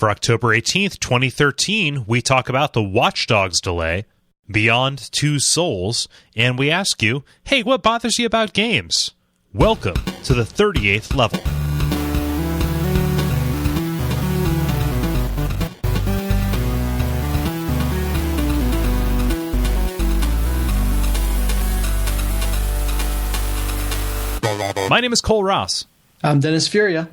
For October 18th, 2013, we talk about the Watchdogs delay, Beyond Two Souls, and we ask you, hey, what bothers you about games? Welcome to the 38th level. My name is Kole Ross. I'm Dennis Furia.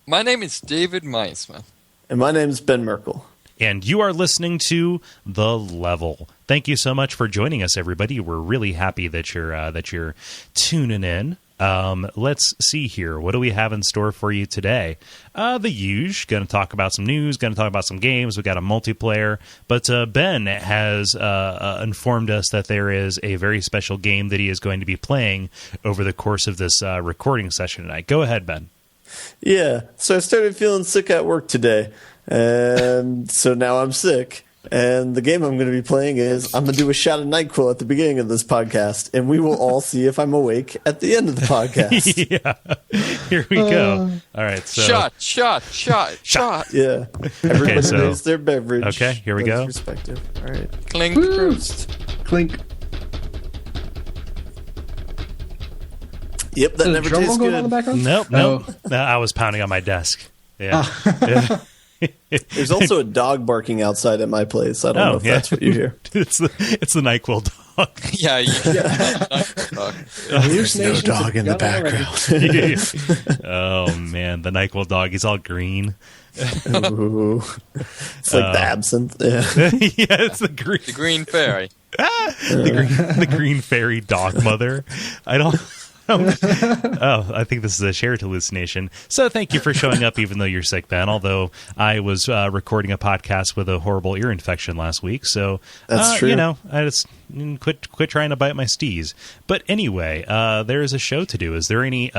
My name is David Meisman. And my name is Ben Merkel. And you are listening to The Level. Thank you so much for joining us, everybody. We're really happy that you're tuning in. Let's see here. What do we have in store for you today? The usual. Going to talk about some news. Going to talk about some games. We got a multiplayer. But Ben has informed us that there is a very special game that he is going to be playing over the course of this recording session tonight. Go ahead, Ben. Yeah, so I started feeling sick at work today, and so now I'm sick. And the game I'm going to be playing is I'm going to do a shot of NyQuil at the beginning of this podcast, and we will all see if I'm awake at the end of the podcast. Yeah, here we go. All right, so Shot. Yeah, everybody Okay, so- raise their beverage. Okay, here we That is go. Respective. All right. Clink. Clink. Yep, that Is never drum roll tastes going on in the good. background? Nope. Oh. No, I was pounding on my desk. Yeah. There's also a dog barking outside at my place. I don't know if that's what you hear. It's the NyQuil dog. Yeah, There's no Hallucinations dog in the have gone already. background. Oh man, the NyQuil dog. He's all green. Ooh. It's like the absinthe. Yeah. Yeah, it's the green. the Green Fairy. The green fairy dog mother. I don't. Oh, I think this is a shared hallucination. So thank you for showing up, even though you're sick, Ben. Although I was recording a podcast with a horrible ear infection last week, so That's true. You know, I just quit trying to bite my stees. But anyway, there is a show to do. Is there any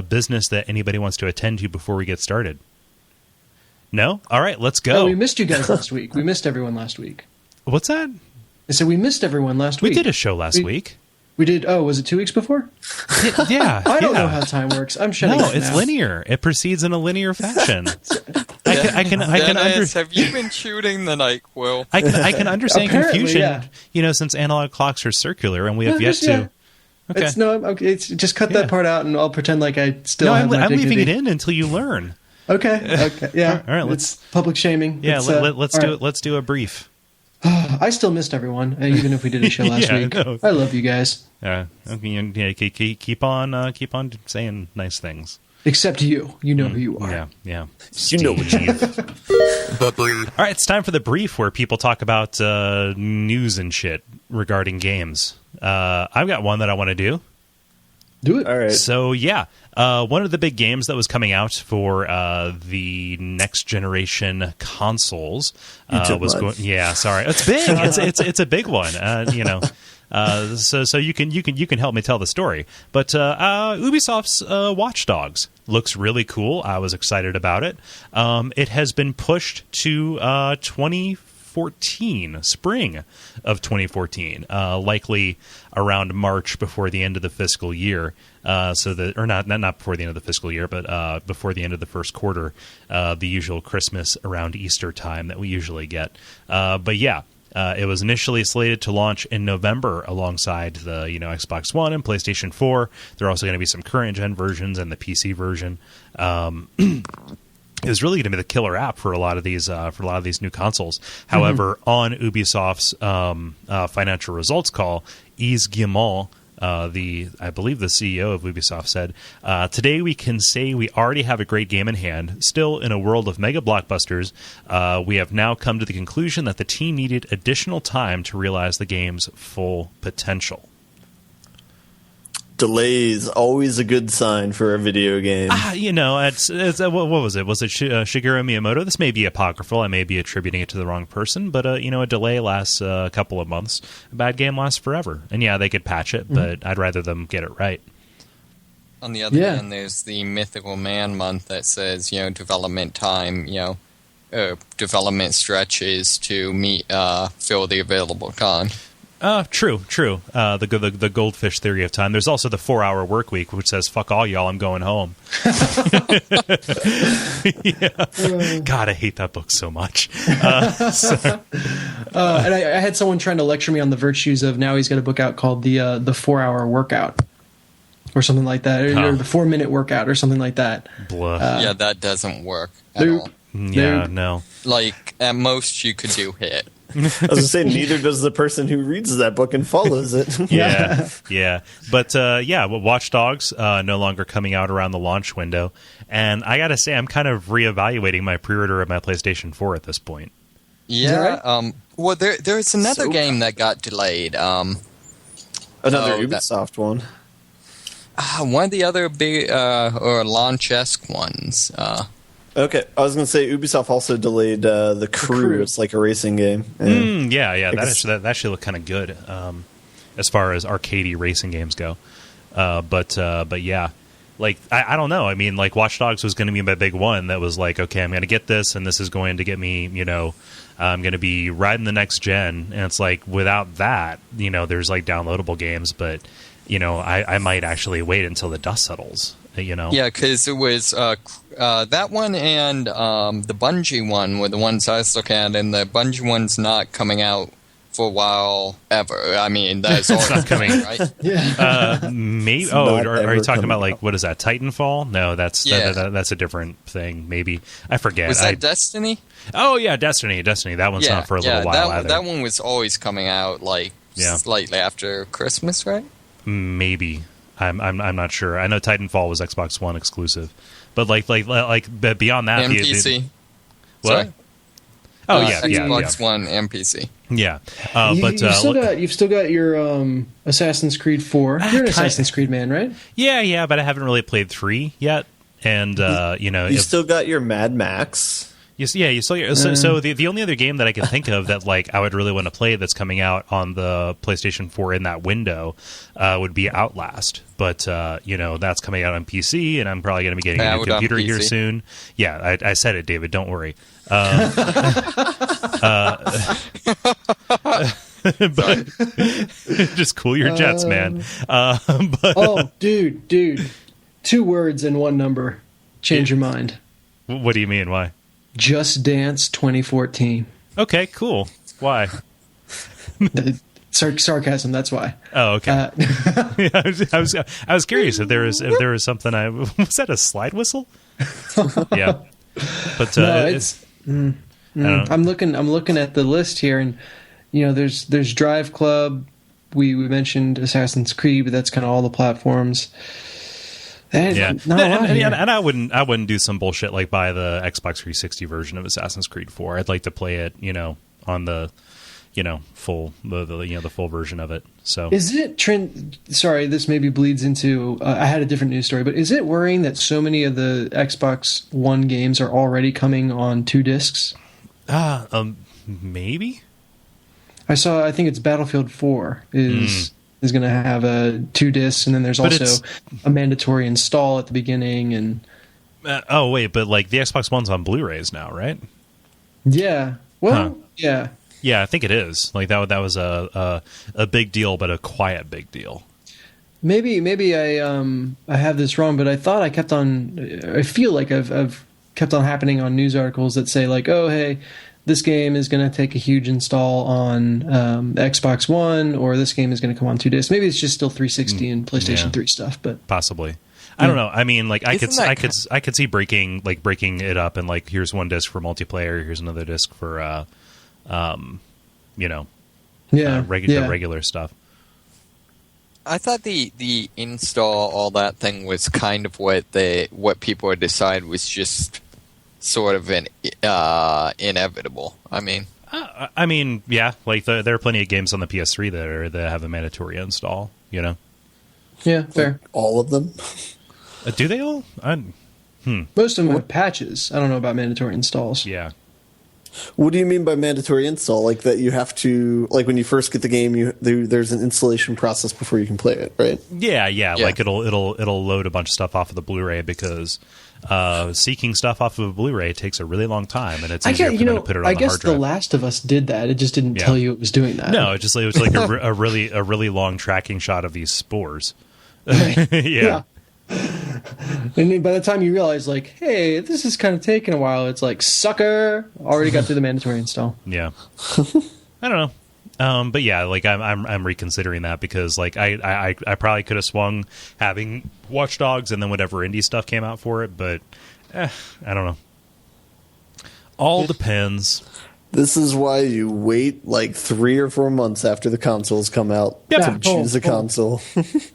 business that anybody wants to attend to before we get started? No. All right, let's go. Oh, we missed you guys last week. We missed everyone last week. What's that? I said we missed everyone last week. We did a show last week. We did. Oh, was it 2 weeks before? Yeah. I don't know how time works. I'm shutting No, up it's now. linear. It proceeds in a linear fashion. I can Dennis, have you been shooting the NyQuil? I can understand Apparently, confusion, yeah. you know, since analog clocks are circular and we have No, yet just- to. yeah. Okay. It's just cut Yeah. that part out, and I'll pretend like I still No, have my I'm leaving dignity. it in until you learn. Okay. Yeah. All right, It's public shaming. Yeah, It's, let's all do right. it. Let's do a brief. I still missed everyone, even if we did a show last Yeah, week. no. I love you guys, Yeah, keep on saying nice things. except you. You know who you are. Yeah. You know what you All right, it's time for the brief where people talk about news and shit regarding games. I've got one that I want to do. Do it. All right. So yeah, one of the big games that was coming out for the next generation consoles was going. Yeah, sorry, it's big. It's a big one. You know, so you can help me tell the story. But Ubisoft's Watchdogs looks really cool. I was excited about it. It has been pushed to 2014, spring of 2014, likely around March before the end of the fiscal year. So that, or not before the end of the fiscal year, but before the end of the first quarter, the usual Christmas around Easter time that we usually get. But yeah. It was initially slated to launch in November alongside the Xbox One and PlayStation 4. There are also going to be some current gen versions and the PC version. It was really going to be the killer app for a lot of these new consoles. However, on Ubisoft's financial results call, Yves Guillemot, I believe the CEO of Ubisoft, said, "Today we can say we already have a great game in hand. Still, in a world of mega blockbusters, we have now come to the conclusion that the team needed additional time to realize the game's full potential." Delays, always a good sign for a video game. It's what was it? Was it Shigeru Miyamoto? This may be apocryphal. I may be attributing it to the wrong person, but a delay lasts a couple of months. A bad game lasts forever. And yeah, they could patch it, but I'd rather them get it right. On the other hand, there's the Mythical Man month that says, development time, development stretches to meet fill the available time. True. The goldfish theory of time. There's also the 4-hour work week, which says, fuck all y'all, I'm going home. Yeah. God, I hate that book so much. And I had someone trying to lecture me on the virtues of, now he's got a book out called the 4-hour workout or something like that, or the 4-minute workout or something like that. Yeah, that doesn't work at all. Yeah, no. Like, at most you could do HIIT. I was going to say, neither does the person who reads that book and follows it. Yeah. But, Watchdogs no longer coming out around the launch window. And I got to say, I'm kind of reevaluating my pre-order of my PlayStation 4 at this point. Yeah. Right? Well, there's another game that got delayed. Another Ubisoft one. One of the other big or launch-esque ones. Okay, I was going to say Ubisoft also delayed the Crew. It's like a racing game. Yeah. That actually looked kind of good as far as arcadey racing games go. But yeah, like I don't know. I mean, like Watch Dogs was going to be my big one. That was like, okay, I'm going to get this, and this is going to get me. I'm going to be riding the next gen, and it's like without that, there's like downloadable games, but I might actually wait until the dust settles. Yeah, because it was that one and the Bungie one were the ones I was looking at, and the Bungie one's not coming out for a while ever. I mean, that's always not coming, right? Yeah. Maybe. Are you talking about like what is that? Titanfall? No, that's a different thing. Maybe I forget. Was that Destiny? Oh yeah, Destiny. That one's not for a little while either. That one was always coming out slightly after Christmas, right? Maybe. I'm not sure. I know Titanfall was Xbox One exclusive, but like beyond that, and PC. What? Sorry? Oh yeah, Xbox One and PC. Yeah, you've still got your Assassin's Creed 4. You're an Assassin's Creed man, right? Yeah, but I haven't really played 3 yet, and you still got your Mad Max. You still so the only other game that I can think of that like I would really want to play that's coming out on the PlayStation 4 in that window would be Outlast, but that's coming out on PC, and I'm probably going to be getting a new computer here soon. Yeah, I said it, David. Don't worry. But just cool your jets, man. Dude, 2 words and 1 number. Change your mind. What do you mean? Why? Just Dance 2014. Okay, cool. Why? Sarcasm. That's why. Oh, okay. I was curious if there was something. Was that a slide whistle? Yeah, but I'm looking at the list here, and there's Drive Club. We mentioned Assassin's Creed, but that's kind of all the platforms. And I wouldn't do some bullshit like buy the Xbox 360 version of Assassin's Creed 4. I'd like to play it, on the, full the full version of it. So is it Trent? Sorry, this maybe bleeds into. I had a different news story, but is it worrying that so many of the Xbox One games are already coming on 2 discs? Maybe. I think it's Battlefield 4 is going to have 2 discs, and then there's also a mandatory install at the beginning. And but like the Xbox One's on Blu-rays now, right? Yeah. Well, yeah. Yeah, I think it is. Like that was a big deal, but a quiet big deal. Maybe I have this wrong, but I thought I feel like I've kept on happening on news articles that say like, oh hey, this game is going to take a huge install on Xbox One, or this game is going to come on 2 discs. Maybe it's just still 360 and PlayStation 3 stuff, but possibly. I don't know. I mean, like I could see breaking it up and like here's 1 disc for multiplayer, here's another disc for regular stuff. I thought the install all that thing was kind of what people had decided was just sort of an inevitable. I mean, yeah, like there are plenty of games on the PS3 that have a mandatory install. Yeah, fair. Like all of them. Do they all? Most of them have patches. I don't know about mandatory installs. Yeah. What do you mean by mandatory install? Like that you have to, like when you first get the game, there's an installation process before you can play it, right? Yeah. Like it'll load a bunch of stuff off of the Blu-ray because seeking stuff off of a Blu-ray takes a really long time, and it's easier for them to put it on the hard drive. I guess The Last of Us did that. It just didn't tell you it was doing that. No, it was like a really long tracking shot of these spores. Yeah. And then by the time you realize, like, hey, this is kind of taking a while, it's like, sucker, already got through the mandatory install. Yeah. I don't know. But yeah, like I'm reconsidering that because like I probably could have swung having Watchdogs and then whatever indie stuff came out for it, but I don't know. All depends. This is why you wait like 3 or 4 months after the consoles come out to choose a console.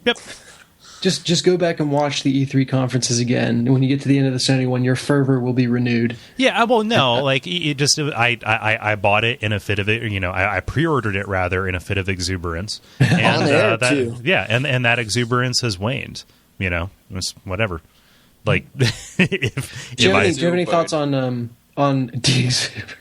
Yep. Just go back and watch the E3 conferences again. When you get to the end of the Sony one, your fervor will be renewed. Yeah, well, no, like it just I bought it in a fit of it. You know, I pre-ordered it rather in a fit of exuberance, and on air too. Yeah, and that exuberance has waned. You know, it's whatever. Like, do you have any thoughts on de-exuber?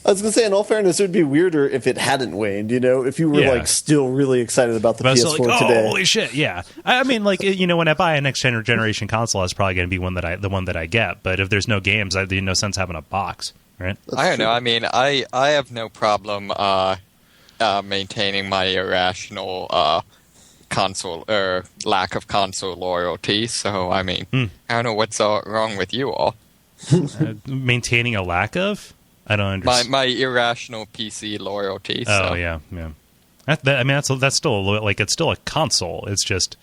I was going to say, in all fairness, it would be weirder if it hadn't waned, you know? If you were, like, still really excited about the PS4 today. Holy shit, yeah. I mean, like, you know, when I buy a next-generation console, it's probably going to be the one that I get. But if there's no games, there's no sense having a box, right? I don't know. I mean, I have no problem maintaining my irrational console or lack of console loyalty. So, I mean, I don't know what's wrong with you all. Maintaining a lack of? I don't understand. My irrational PC loyalty. Oh yeah. That's still like it's still a console. It's just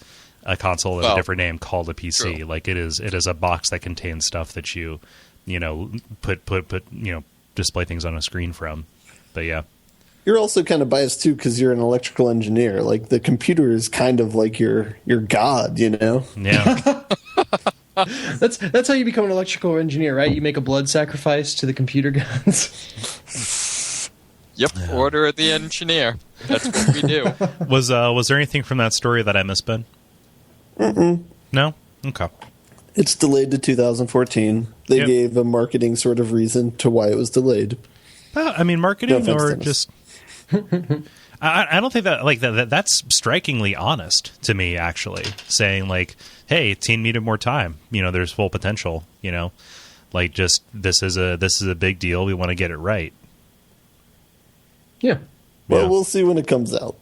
a console with a different name called a PC. True. Like it is a box that contains stuff that you put display things on a screen from. But yeah. You're also kind of biased too because you're an electrical engineer. Like the computer is kind of like your god, you know? Yeah. That's how you become an electrical engineer, right? You make a blood sacrifice to the computer gods. Yep, order of the engineer. That's what we do. Was there anything from that story that I missed, Ben? No? Okay. It's delayed to 2014. They gave a marketing sort of reason to why it was delayed. I mean, marketing or just... I don't think that's strikingly honest to me, actually, saying like, hey, team needed more time. You know, there's full potential, you know, like just this is a big deal. We want to get it right. Yeah. Well, we'll see when it comes out.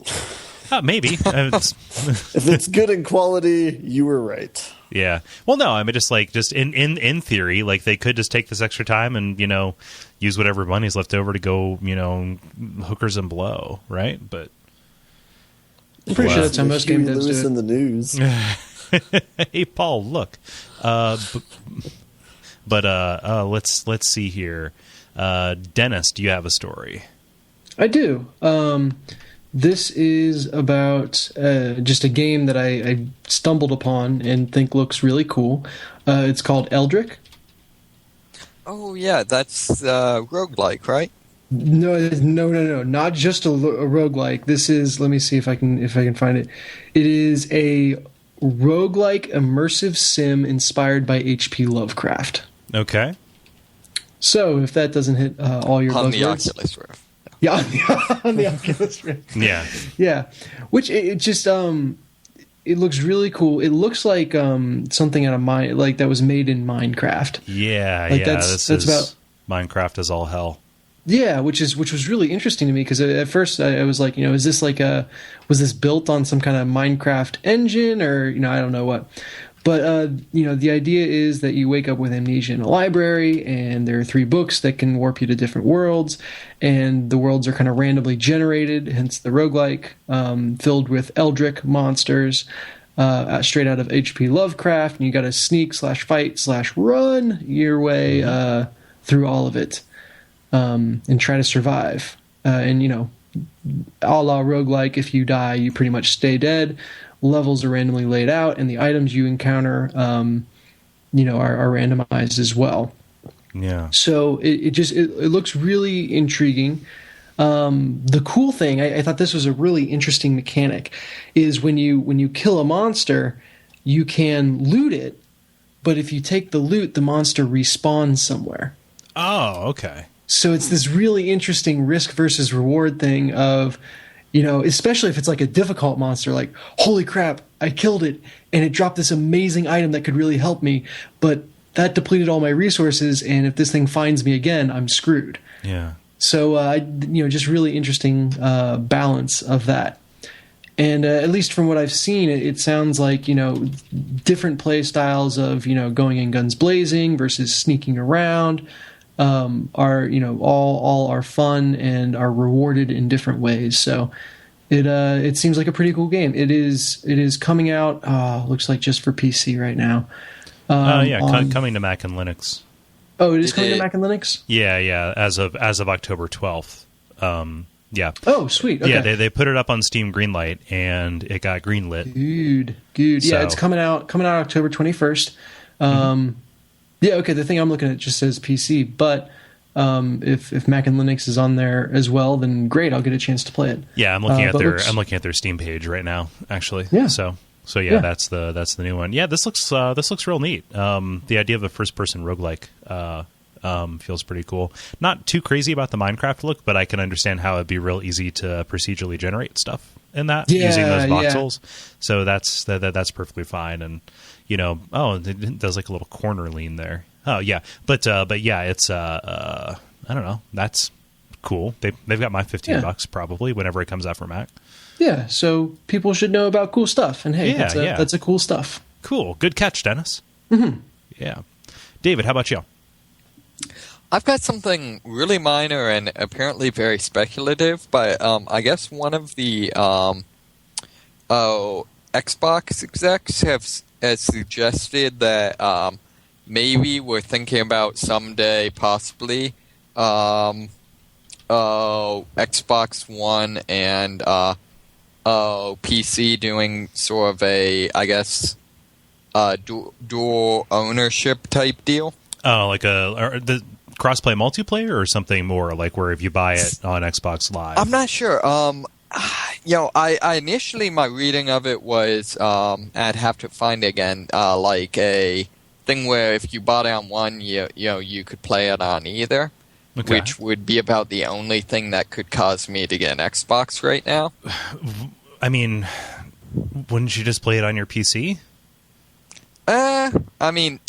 Maybe. If it's good in quality, you were right. Yeah. Well, no, I mean, just in theory, like they could just take this extra time and, you know, use whatever money's left over to go, you know, hookers and blow, right? But I'm pretty sure that's how most game devs do it. In the news. Hey, Paul, look. Let's see here. Dennis, do you have a story? I do. This is about just a game that I stumbled upon and think looks really cool. It's called Eldritch. Oh yeah, that's roguelike, right? No, not just a roguelike. This is, let me see if I can find it. It is a roguelike immersive sim inspired by H.P. Lovecraft. Okay. So if that doesn't hit all your buzzwords. On the Oculus Rift. Yeah, on the Oculus Rift. Yeah. Which it just it looks really cool. It looks like something out of that was made in Minecraft. Yeah, like that's about Minecraft is all hell. Yeah, which was really interesting to me because at first I was like, you know, is this was this built on some kind of Minecraft engine or, you know, I don't know what. But, you know, the idea is that you wake up with amnesia in a library, and there are 3 books that can warp you to different worlds, and the worlds are kind of randomly generated, hence the roguelike, filled with eldritch monsters, straight out of H.P. Lovecraft, and you got to sneak/fight/run your way through all of it and try to survive. And, you know, a la roguelike, if you die, you pretty much stay dead. Levels are randomly laid out, and the items you encounter, you know, are randomized as well. Yeah. So it looks really intriguing. The cool thing, I thought this was a really interesting mechanic, is when you kill a monster, you can loot it, but if you take the loot, the monster respawns somewhere. Oh, okay. So it's this really interesting risk versus reward thing of, especially if it's like a difficult monster, like, holy crap, I killed it and it dropped this amazing item that could really help me, but that depleted all my resources, and if this thing finds me again, I'm screwed. Yeah. So, just really interesting balance of that. And at least from what I've seen, it sounds like, different play styles of, going in guns blazing versus sneaking around are, all are fun and are rewarded in different ways. So it seems like a pretty cool game. It is coming out, looks like just for PC right now. Coming to Mac and Linux. Oh, it is coming to Mac and Linux? Yeah, as of October 12th. Yeah. Oh, sweet. Okay. Yeah, they put it up on Steam Greenlight, and it got greenlit. Good. Yeah, it's coming out October 21st. Yeah, okay, the thing I'm looking at just says PC, but if Mac and Linux is on there as well, then great, I'll get a chance to play it. Yeah, I'm looking at their Steam page right now, actually. Yeah. So yeah, that's the new one. Yeah, this looks real neat. The idea of a first person roguelike feels pretty cool. Not too crazy about the Minecraft look, but I can understand how it'd be real easy to procedurally generate stuff in that using those voxels. So that's perfectly fine. And it does like a little corner lean there. Oh yeah, but yeah, it's I don't know. That's cool. They've got my $15 probably whenever it comes out for Mac. Yeah, so people should know about cool stuff. And hey, that's a cool stuff. Cool. Good catch, Dennis. Mm-hmm. Yeah. David, how about you? I've got something really minor and apparently very speculative, but I guess one of the Xbox execs has suggested that maybe we're thinking about someday possibly Xbox One and PC doing sort of a, I guess, dual ownership type deal. Oh, like the crossplay multiplayer or something more like where if you buy it on Xbox Live? I'm not sure. I initially my reading of it was I'd have to find it again, like a thing where if you bought it on one, you could play it on either. Okay. Which would be about the only thing that could cause me to get an Xbox right now. I mean, wouldn't you just play it on your PC? I mean,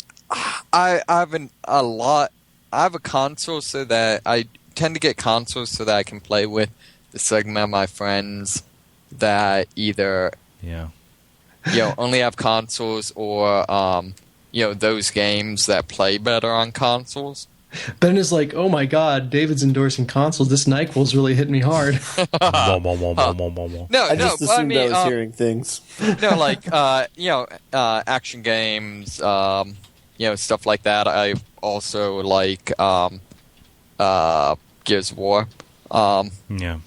I have a console, so that I tend to get consoles so that I can play with the segment of my friends that either only have consoles or those games that play better on consoles. Ben is like, oh my god, David's endorsing consoles. This NyQuil's really hitting me hard. I just assumed I was hearing things. No, like action games, stuff like that. I also like Gears of War. Yeah.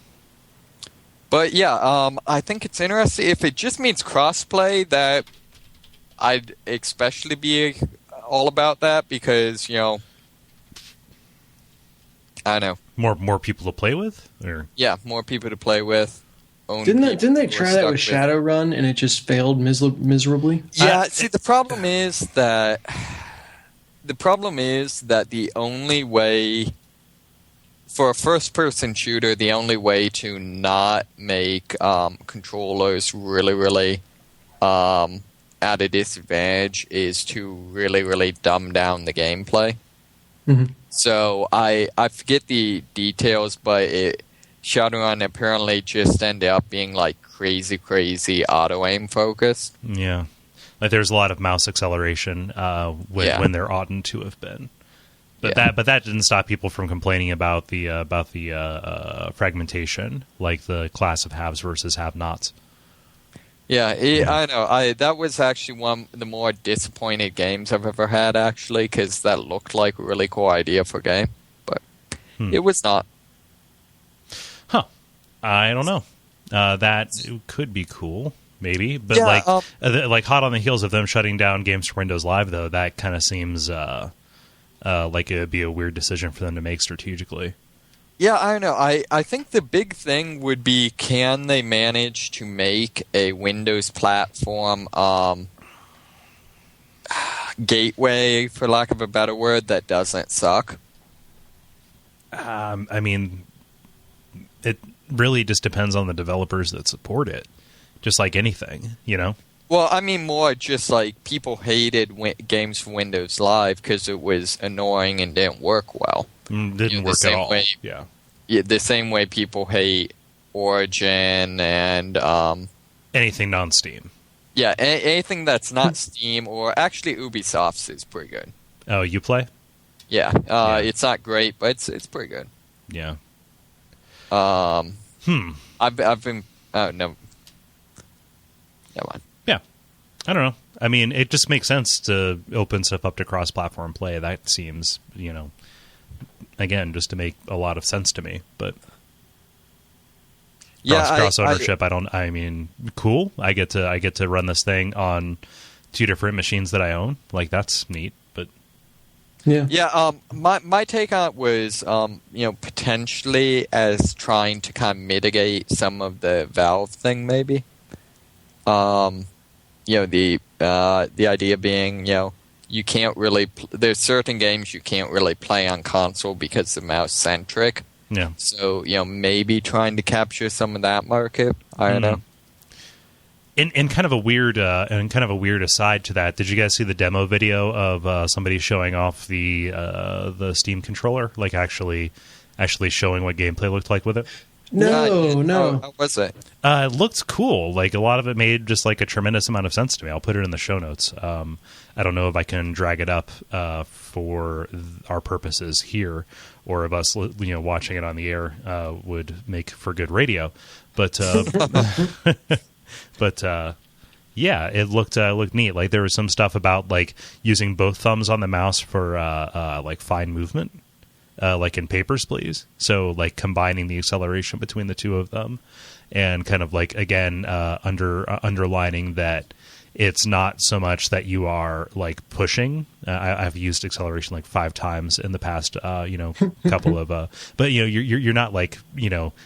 But yeah, I think it's interesting. If it just means crossplay, that I'd especially be all about that because I don't know. More people to play with? Or? Yeah, more people to play with. Didn't they try that with Shadowrun and it just failed miserably? Yeah, see, the problem is that the only way for a first-person shooter, the only way to not make controllers really, really at a disadvantage is to really, really dumb down the gameplay. Mm-hmm. So I forget the details, but Shadowrun apparently just ended up being like crazy auto aim focused. Yeah, like there's a lot of mouse acceleration when there oughtn't to have been. But that didn't stop people from complaining about the fragmentation, like the class of haves versus have-nots. Yeah, I know. That was actually one of the more disappointed games I've ever had, actually, because that looked like a really cool idea for a game, but it was not. Huh. I don't know. That could be cool, maybe. But like hot on the heels of them shutting down games for Windows Live, though, that kind of seems like it would be a weird decision for them to make strategically. Yeah, I don't know. I think the big thing would be, can they manage to make a Windows platform gateway, for lack of a better word, that doesn't suck? I mean, it really just depends on the developers that support it, just like anything, you know? Well, I mean, more just like people hated games for Windows Live because it was annoying and didn't work well. Didn't work at all. Yeah, the same way people hate Origin and anything non-Steam. Yeah, anything that's not Steam, or actually Ubisoft's is pretty good. Oh, you play? Yeah, it's not great, but it's pretty good. Yeah. I've been no. Never mind. Yeah, I don't know. I mean, it just makes sense to open stuff up to cross-platform play. That seems, again, just to make a lot of sense to me. But cross ownership, I mean, cool. I get to run this thing on 2 different machines that I own. Like, that's neat. But yeah. My take on it was, potentially as trying to kind of mitigate some of the Valve thing, maybe. The idea being, you can't really. There's certain games you can't really play on console because they're mouse centric. Yeah. So maybe trying to capture some of that market. I don't know. And kind of a weird aside to that. Did you guys see the demo video of somebody showing off the Steam controller, like actually showing what gameplay looked like with it? No. How was it? It looked cool. Like, a lot of it made just like a tremendous amount of sense to me. I'll put it in the show notes. I don't know if I can drag it up for our purposes here, or if us watching it on the air would make for good radio. But yeah, it looked neat. Like, there was some stuff about like using both thumbs on the mouse for like fine movement. Like in Papers, Please. So, like, combining the acceleration between the two of them, and kind of like, again, underlining that it's not so much that you are like pushing. I've used acceleration like 5 times in the past, couple of, but you're not like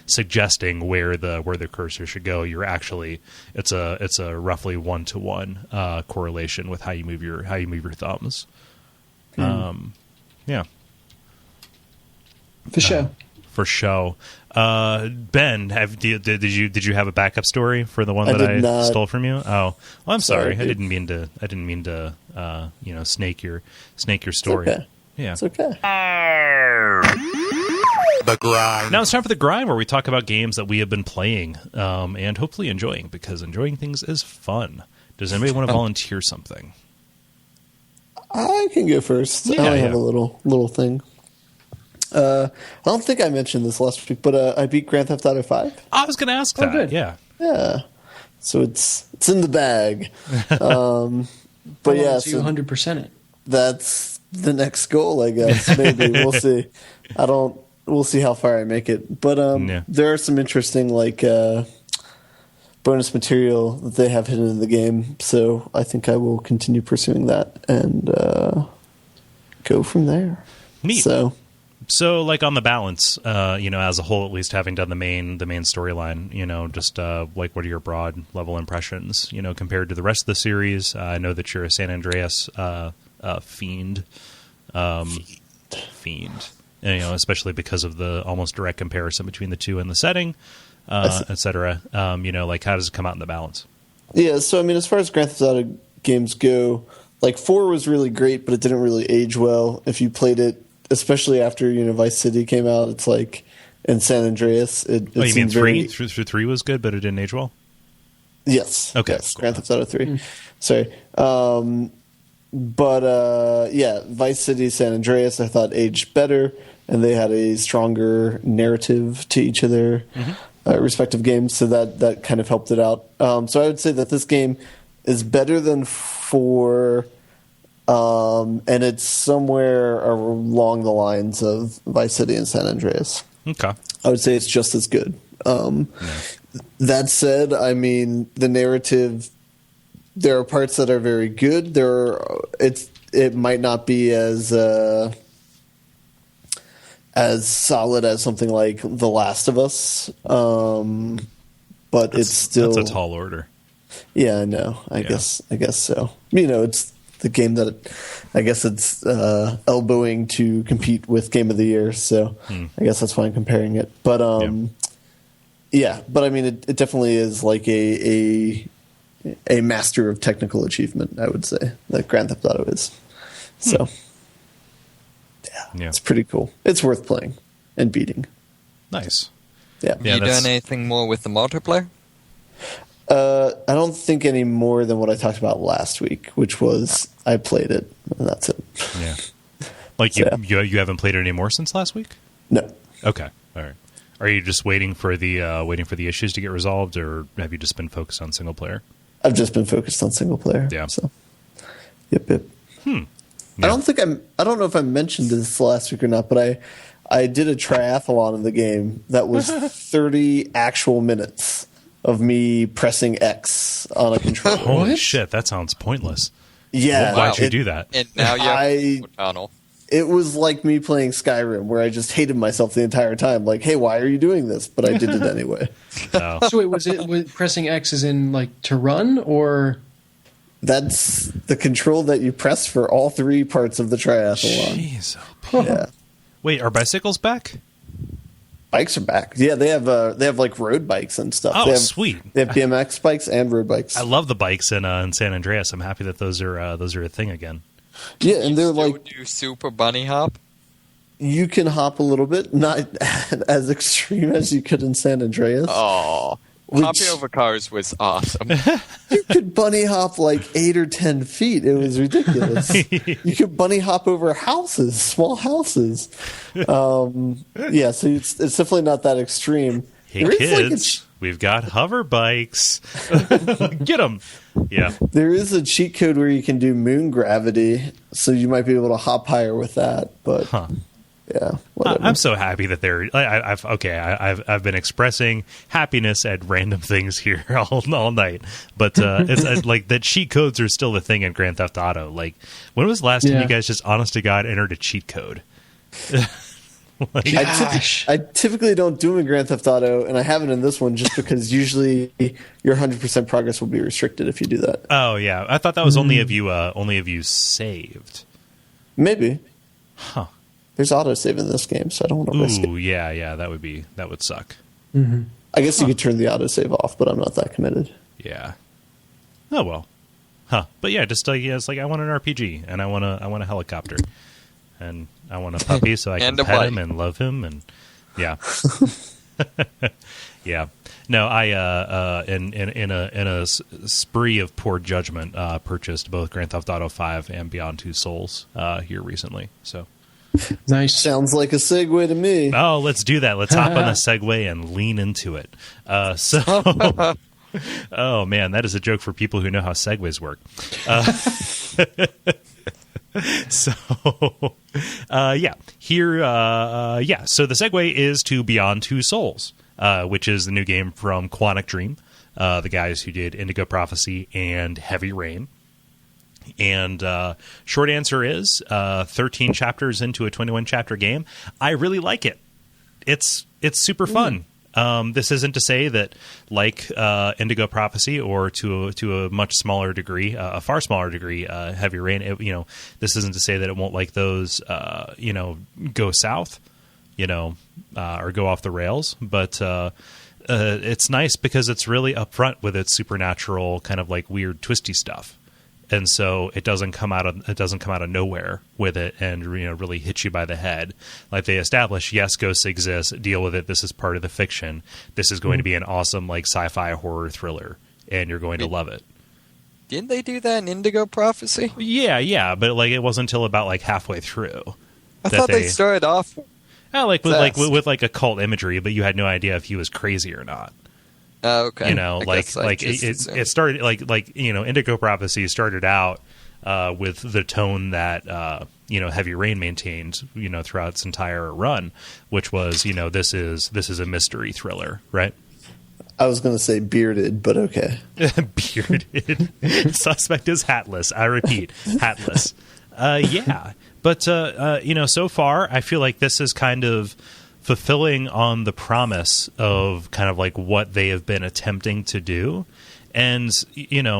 suggesting where the cursor should go. You're actually it's a roughly 1-to-1 correlation with how you move your thumbs. Yeah. For show. Ben, did you have a backup story for the one that I stole from you? Oh, well, I'm sorry. I didn't mean to snake your story. It's okay. Yeah, it's okay. The grind. Now it's time for the grind, where we talk about games that we have been playing and hopefully enjoying, because enjoying things is fun. Does anybody want to volunteer something? I can go first. I have a little thing. I don't think I mentioned this last week, but I beat Grand Theft Auto 5. I was going to ask that. Good. Yeah. So it's in the bag. But yeah, so you 100% it. That's the next goal, I guess. Maybe we'll see. We'll see how far I make it. But there are some interesting bonus material that they have hidden in the game. So I think I will continue pursuing that and go from there. Neat. So, like, on the balance, as a whole, at least having done the main storyline, just like, what are your broad level impressions, compared to the rest of the series? I know that you're a San Andreas fiend, especially because of the almost direct comparison between the two in the setting, etc. Like, how does it come out in the balance? Yeah, so I mean, as far as Grand Theft Auto games go, like 4 was really great, but it didn't really age well. If you played it, especially after Vice City came out, it's like in San Andreas. You mean 3? 3 was good, but it didn't age well? Yes. Okay. Yes, cool. Grand Theft Auto 3. Sorry. Vice City, San Andreas, I thought aged better, and they had a stronger narrative to each of their respective games, so that kind of helped it out. So I would say that this game is better than 4. And it's somewhere along the lines of Vice City and San Andreas. Okay. I would say it's just as good. That said, I mean, the narrative, there are parts that are very good. It might not be as solid as something like The Last of Us, but it's still... That's a tall order. Yeah, I know. I guess so. the game that I guess it's elbowing to compete with Game of the Year. So I guess that's why I'm comparing it. But yeah, but I mean, it definitely is like a master of technical achievement, I would say, that Grand Theft Auto is. So yeah, it's pretty cool. It's worth playing and beating. Nice. Yeah. Have you done anything more with the multiplayer? I don't think any more than what I talked about last week, which was I played it, and that's it. Yeah. Like you haven't played it anymore since last week? No. Okay. All right. Are you just waiting for the issues to get resolved, or have you just been focused on single player? I've just been focused on single player. Yeah. So. Yep. Yeah. I don't know if I mentioned this last week or not, but I did a triathlon in the game that was 30 actual minutes of me pressing X on a controller. Holy shit, that sounds pointless. Yeah. Why'd you do that? And now you're tunnel. It was like me playing Skyrim, where I just hated myself the entire time. Like, hey, why are you doing this? But I did it anyway. Oh. So wait, was pressing X as in like to run, or? That's the control that you press for all three parts of the triathlon. Jeez. Yeah. Wait, are bicycles back? Bikes are back. Yeah, they have like road bikes and stuff. Oh, they have, sweet. They have BMX bikes and road bikes. I love the bikes in San Andreas. I'm happy that those are a thing again. Yeah, and they're like do super bunny hop. You can hop a little bit, not as extreme as you could in San Andreas. Oh, hopping over cars was awesome. You could bunny hop like 8 or 10 feet. It was ridiculous. You could bunny hop over houses, small houses. Yeah, so it's definitely not that extreme. Hey kids, we've got hover bikes. Get them. Yeah. There is a cheat code where you can do moon gravity, so you might be able to hop higher with that. But yeah, whatever. I'm so happy that they're. I've been expressing happiness at random things here all night, but it's like that cheat codes are still the thing in Grand Theft Auto. Like, when was the last time you guys just honest to God entered a cheat code? Like, I typically don't do them in Grand Theft Auto, and I haven't in this one just because usually your 100% progress will be restricted if you do that. Oh yeah, I thought that was only if you saved. Maybe. Huh. There's autosave in this game, so I don't want to risk it. Ooh, yeah, that would suck. Mm-hmm. I guess you could turn the autosave off, but I'm not that committed. Yeah. Oh well. Huh. But yeah, just it's like I want an RPG, and I want a helicopter, and I want a puppy so I can pet him and love him, and yeah. Yeah. No, I in a spree of poor judgment purchased both Grand Theft Auto 5 and Beyond Two Souls here recently. So nice. Sounds like a segue to me. Oh, let's do that. Let's hop on the segue and lean into it. Oh man, that is a joke for people who know how segues work. So the segue is to Beyond Two Souls, which is the new game from Quantic Dream, the guys who did Indigo Prophecy and Heavy Rain. And short answer is 13 chapters into a 21 chapter game. I really like it. It's super fun. This isn't to say that, like Indigo Prophecy, or to a much smaller degree, a far smaller degree, Heavy Rain. This isn't to say that it won't, like those, go south, or go off the rails. But it's nice because it's really upfront with its supernatural kind of like weird twisty stuff. And so it doesn't come out of nowhere with it and really hit you by the head. Like they establish, yes, ghosts exist, deal with it. This is part of the fiction. This is going to be an awesome like sci-fi horror thriller, and you're going to love it. Didn't they do that in Indigo Prophecy? Yeah, but like it wasn't until about like halfway through. I thought they started off with occult imagery, but you had no idea if he was crazy or not. Oh, okay. It started Indigo Prophecy started out with the tone that Heavy Rain maintained throughout its entire run, which was this is a mystery thriller, right? I was going to say bearded, but okay. Bearded. Suspect is hatless. I repeat, hatless. Yeah, but so far I feel like this is kind of fulfilling on the promise of kind of like what they have been attempting to do. And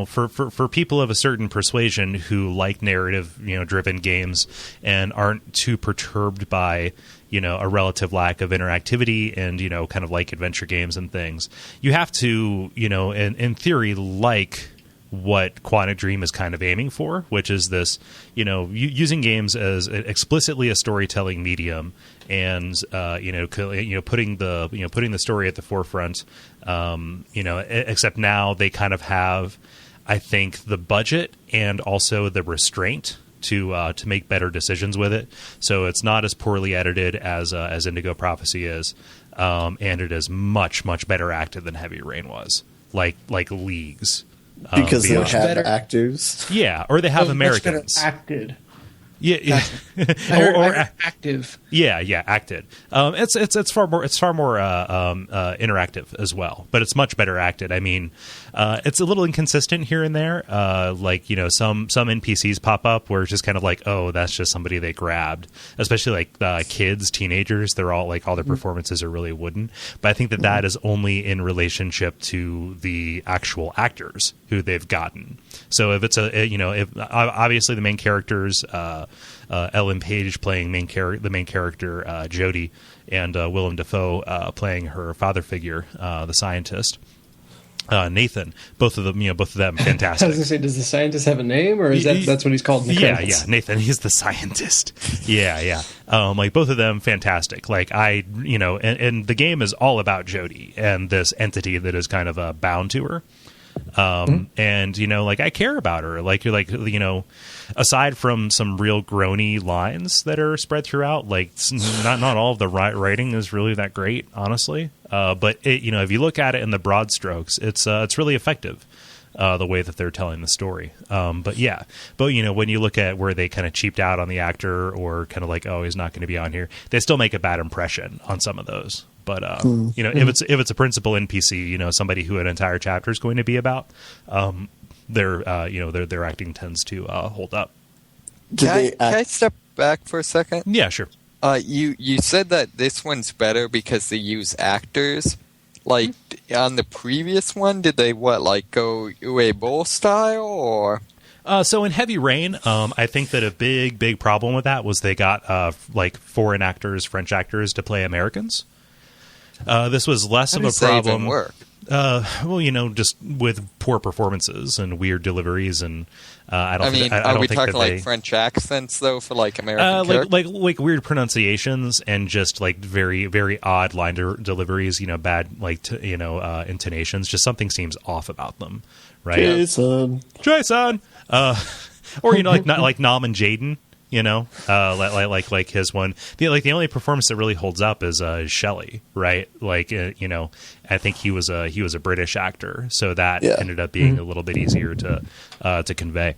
for people of a certain persuasion who like narrative driven games and aren't too perturbed by a relative lack of interactivity and kind of like adventure games and things, you have to in theory like what Quantic Dream is kind of aiming for, which is this, using games as explicitly a storytelling medium, and putting the story at the forefront. Except now they kind of have, I think, the budget and also the restraint to make better decisions with it. So it's not as poorly edited as Indigo Prophecy is, and it is much better acted than Heavy Rain was, like leagues. Because they have actors. Yeah, or they have Americans. Much better acted. Yeah, or active. Yeah, acted. It's far more interactive as well, but it's much better acted. I mean, it's a little inconsistent here and there. Some NPCs pop up where it's just kind of like, oh, that's just somebody they grabbed. Especially like kids, teenagers. They're all like all their performances are really wooden. But I think that is only in relationship to the actual actors who they've gotten. So if it's if obviously the main characters. Ellen Page playing the main character Jodie, and Willem Dafoe playing her father figure, the scientist Nathan. Both of them fantastic. I was gonna say, does the scientist have a name, or is that's what he's called in the credits? Yeah, Nathan. He's the scientist. Yeah. Like both of them fantastic. Like and the game is all about Jodie and this entity that is kind of bound to her. And like I care about her. Like you're like aside from some real groany lines that are spread throughout, like not all of the writing is really that great, honestly. But it, if you look at it in the broad strokes, it's really effective. The way that they're telling the story. But when you look at where they kind of cheaped out on the actor, or kind of like, oh, he's not going to be on here, they still make a bad impression on some of those. But if it's a principal NPC, somebody who an entire chapter is going to be about, their acting tends to hold up. Can I step back for a second? Yeah, sure. You said that this one's better because they use actors. Like on the previous one, did they go Uwe Boll style, or? So in Heavy Rain, I think that a big problem with that was they got foreign actors, French actors, to play Americans. This was less of a problem. Even work? Just with poor performances and weird deliveries, and I don't think are we think talking that French accents though for American like weird pronunciations and just like very very odd line deliveries, bad intonations. Just something seems off about them, right? Jason, or like Nam and Jaden. Like his one. The only performance that really holds up is Shelley, right? I think he was a British actor, so that ended up being a little bit easier to convey.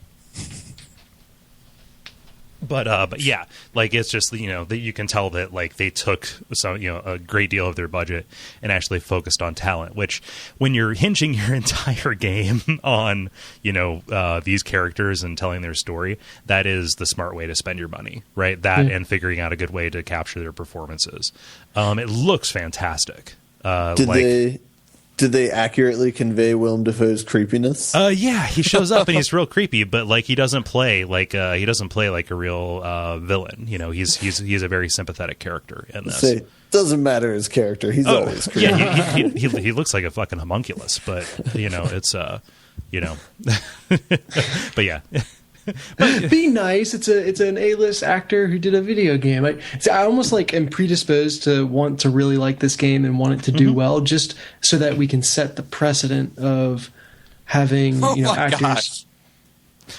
But yeah, it's just that you can tell that they took some a great deal of their budget and actually focused on talent. Which, when you're hinging your entire game on these characters and telling their story, that is the smart way to spend your money, right? That and figuring out a good way to capture their performances. It looks fantastic. Did they accurately convey Willem Dafoe's creepiness? Yeah, he shows up and he's real creepy, but he doesn't play like a real villain. He's a very sympathetic character in this. Doesn't matter his character; he's always creepy. Yeah, he looks like a fucking homunculus, but it's but yeah. But be nice. It's an A-list actor who did a video game. I almost am predisposed to want to really like this game and want it to do well, just so that we can set the precedent of having actors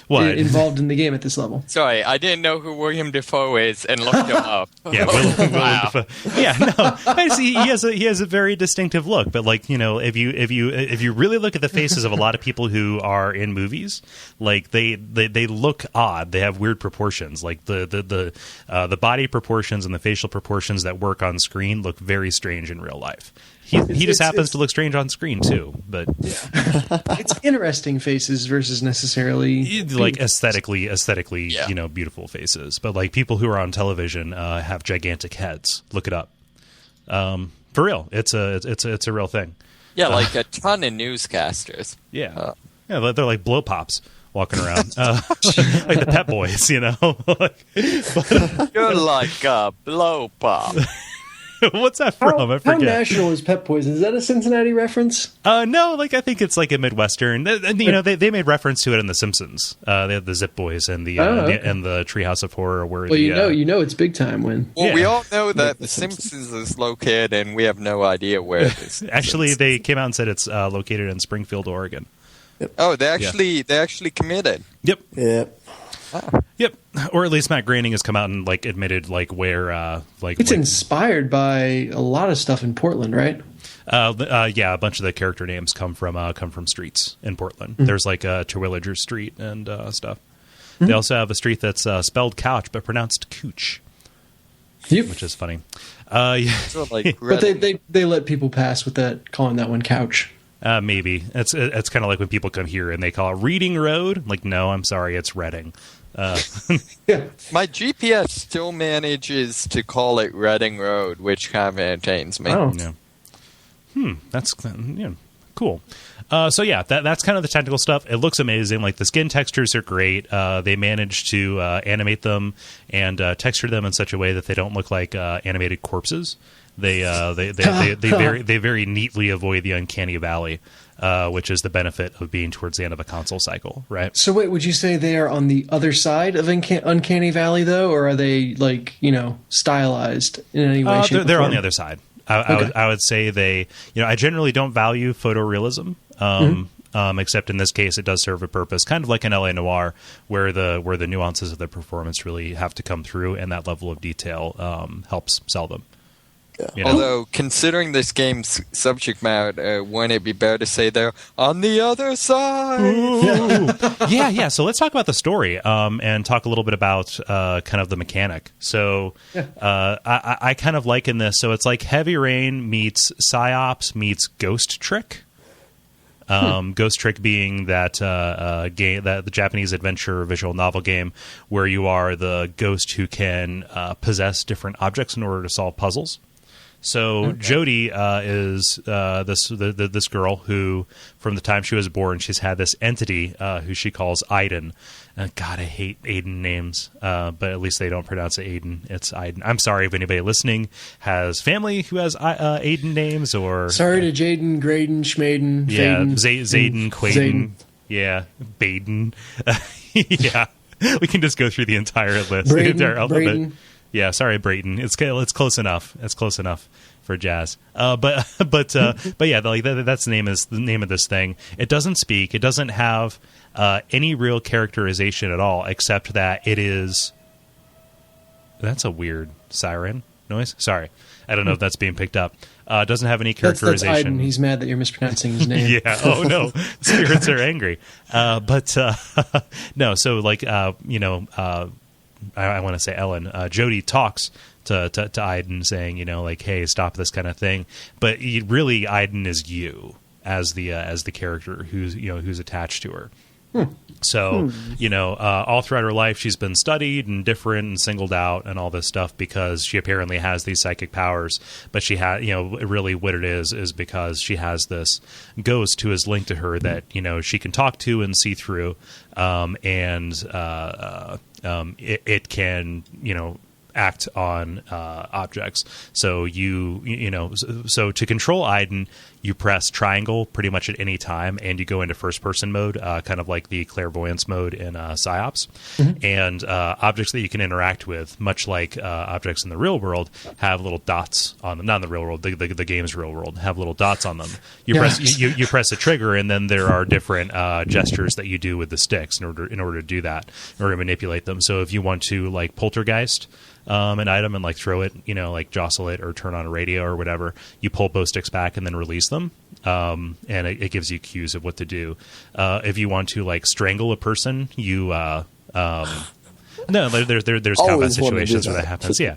involved in the game at this level. Sorry, I didn't know who William Dafoe is and looked him up. Yeah, Willem Dafoe. Yeah, no, I see. He has a very distinctive look. But if you really look at the faces of a lot of people who are in movies, they look odd. They have weird proportions. Like the body proportions and the facial proportions that work on screen look very strange in real life. He just happens to look strange on screen too, but it's interesting faces versus necessarily aesthetically, beautiful faces. But people who are on television have gigantic heads. Look it up. For real, it's a real thing. Yeah, like a ton of newscasters. Yeah, they're like blow pops walking around, like the Pet Boys, you know. You're like a blow pop. What's that from? I forget. How national is Pet Boys? Is that a Cincinnati reference? No, like I think it's like a Midwestern. You know, they made reference to it in The Simpsons. They had the Zip Boys and the Treehouse of Horror. Where you know it's big time when. Well, we all know that The Simpsons is located, and we have no idea where it is. Actually, they came out and said it's located in Springfield, Oregon. Yep. Oh, they actually committed. Yep. Yep. Oh. Yep. Or at least Matt Groening has come out and like admitted like where it's inspired by a lot of stuff in Portland, right? Yeah, a bunch of the character names come from streets in Portland. Mm-hmm. There's like a Terwilliger Street and stuff. Mm-hmm. They also have a street that's spelled couch but pronounced cooch, which is funny. Yeah. So, like, but they let people pass with that, calling that one couch. Maybe it's kind of like when people come here and they call it Reading Road. Like, no, I'm sorry, it's Reading. Yeah. My GPS still manages to call it Reading Road, which kind of entertains me. Oh. Yeah. That's cool. So yeah, that's kind of the technical stuff. It looks amazing. Like the skin textures are great. They managed to animate them and texture them in such a way that they don't look like animated corpses. They very neatly avoid the uncanny valley, which is the benefit of being towards the end of a console cycle, right? So wait, would you say they are on the other side of uncanny valley though, or are they like stylized in any way? Shape, they're or on the other side. I would say they. I generally don't value photorealism. Except in this case, it does serve a purpose, kind of like in LA Noire, where the nuances of the performance really have to come through, and that level of detail helps sell them. Yeah. Although, considering this game's subject matter, wouldn't it be better to say they're on the other side? Yeah. So let's talk about the story and talk a little bit about kind of the mechanic. So I kind of liken this. So it's like Heavy Rain meets Psyops meets Ghost Trick. Ghost Trick being that game, that the Japanese adventure visual novel game where you are the ghost who can possess different objects in order to solve puzzles. So Jody is this girl who, from the time she was born, she's had this entity who she calls Aiden. God, I hate Aiden names, but at least they don't pronounce it Aiden. It's Aiden. I'm sorry if anybody listening has family who has Aiden names. Or sorry to Jaden, Graydon, Schmaden, Faden, Zayden, Zayden, Quaden, yeah, Baden. Yeah, we can just go through the entire list, the entire alphabet. Braden. Yeah, sorry, Brayton. It's close enough. It's close enough for jazz. But yeah, like that's the name of this thing. It doesn't speak. It doesn't have any real characterization at all, except that it is. That's a weird siren noise. Sorry, I don't know if that's being picked up. It doesn't have any characterization. That's Aiden. He's mad that you're mispronouncing his name. Yeah. Oh no, spirits are angry. But no. So like I want to say Ellen. Jody talks to Aiden, saying, like, "Hey, stop this kind of thing." But really, Aiden is you as the character who's attached to her. So, all throughout her life, she's been studied and different and singled out and all this stuff because she apparently has these psychic powers. But she had, really what it is because she has this ghost who is linked to her that, she can talk to and see through. It can, act on objects. So so to control Aiden, you press triangle pretty much at any time, and you go into first-person mode, kind of like the clairvoyance mode in Psyops. Mm-hmm. And objects that you can interact with, much like objects in the real world, have little dots on them. Not in the real world, the game's real world, have little dots on them. You press a trigger, and then there are different gestures that you do with the sticks in order to do that, in order to manipulate them. So if you want to, like, poltergeist an item and like throw it, like jostle it or turn on a radio or whatever, you pull both sticks back and then release them. And it gives you cues of what to do. If you want to like strangle a person, you no, there's combat situations where that happens. Yeah,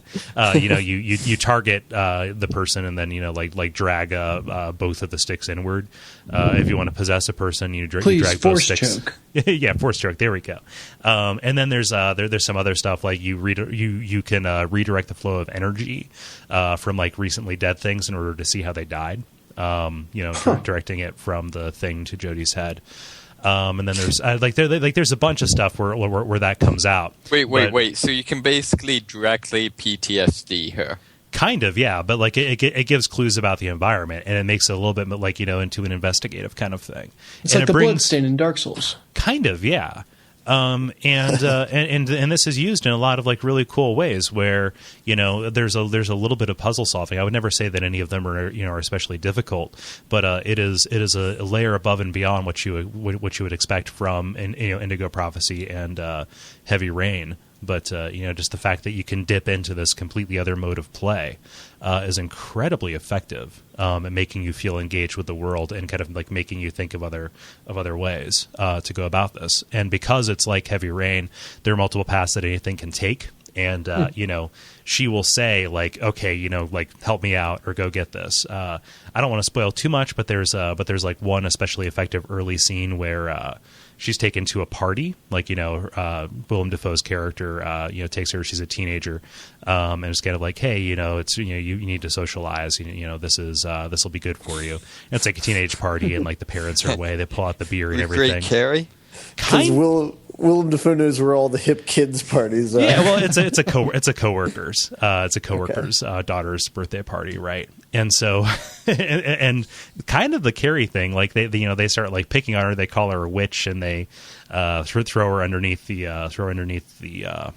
you target the person and then like drag both of the sticks inward. If you want to possess a person, you drag both sticks. Choke. Yeah, force choke. There we go. And then there's some other stuff like you can redirect the flow of energy from like recently dead things in order to see how they died. directing it from the thing to Jodie's head. And then there's there's a bunch of stuff where that comes out. Wait. So you can basically directly PTSD her. Kind of, yeah, but like it gives clues about the environment, and it makes it a little bit like into an investigative kind of thing. It's like the bloodstain in Dark Souls. Kind of, yeah. And this is used in a lot of like really cool ways where there's a little bit of puzzle solving. I would never say that any of them are especially difficult, but it is a layer above and beyond what you would expect from Indigo Prophecy and Heavy Rain. But just the fact that you can dip into this completely other mode of play is incredibly effective at making you feel engaged with the world and kind of like making you think of other ways to go about this. And because it's like Heavy Rain, there are multiple paths that anything can take. And she will say like, okay, like help me out or go get this. I don't want to spoil too much, but there's like one especially effective early scene where she's taken to a party, like, Willem Dafoe's character, takes her, she's a teenager, and it's kind of like, hey, it's, you need to socialize, this will be good for you. And it's like a teenage party and like the parents are away, they pull out the beer and everything. Great Carrie? Willem Dafoe knows where all the hip kids parties are. Yeah, well, it's a coworker's daughter's birthday party, right? And so, and kind of the Carrie thing, like they start like picking on her. They call her a witch, and they throw her underneath the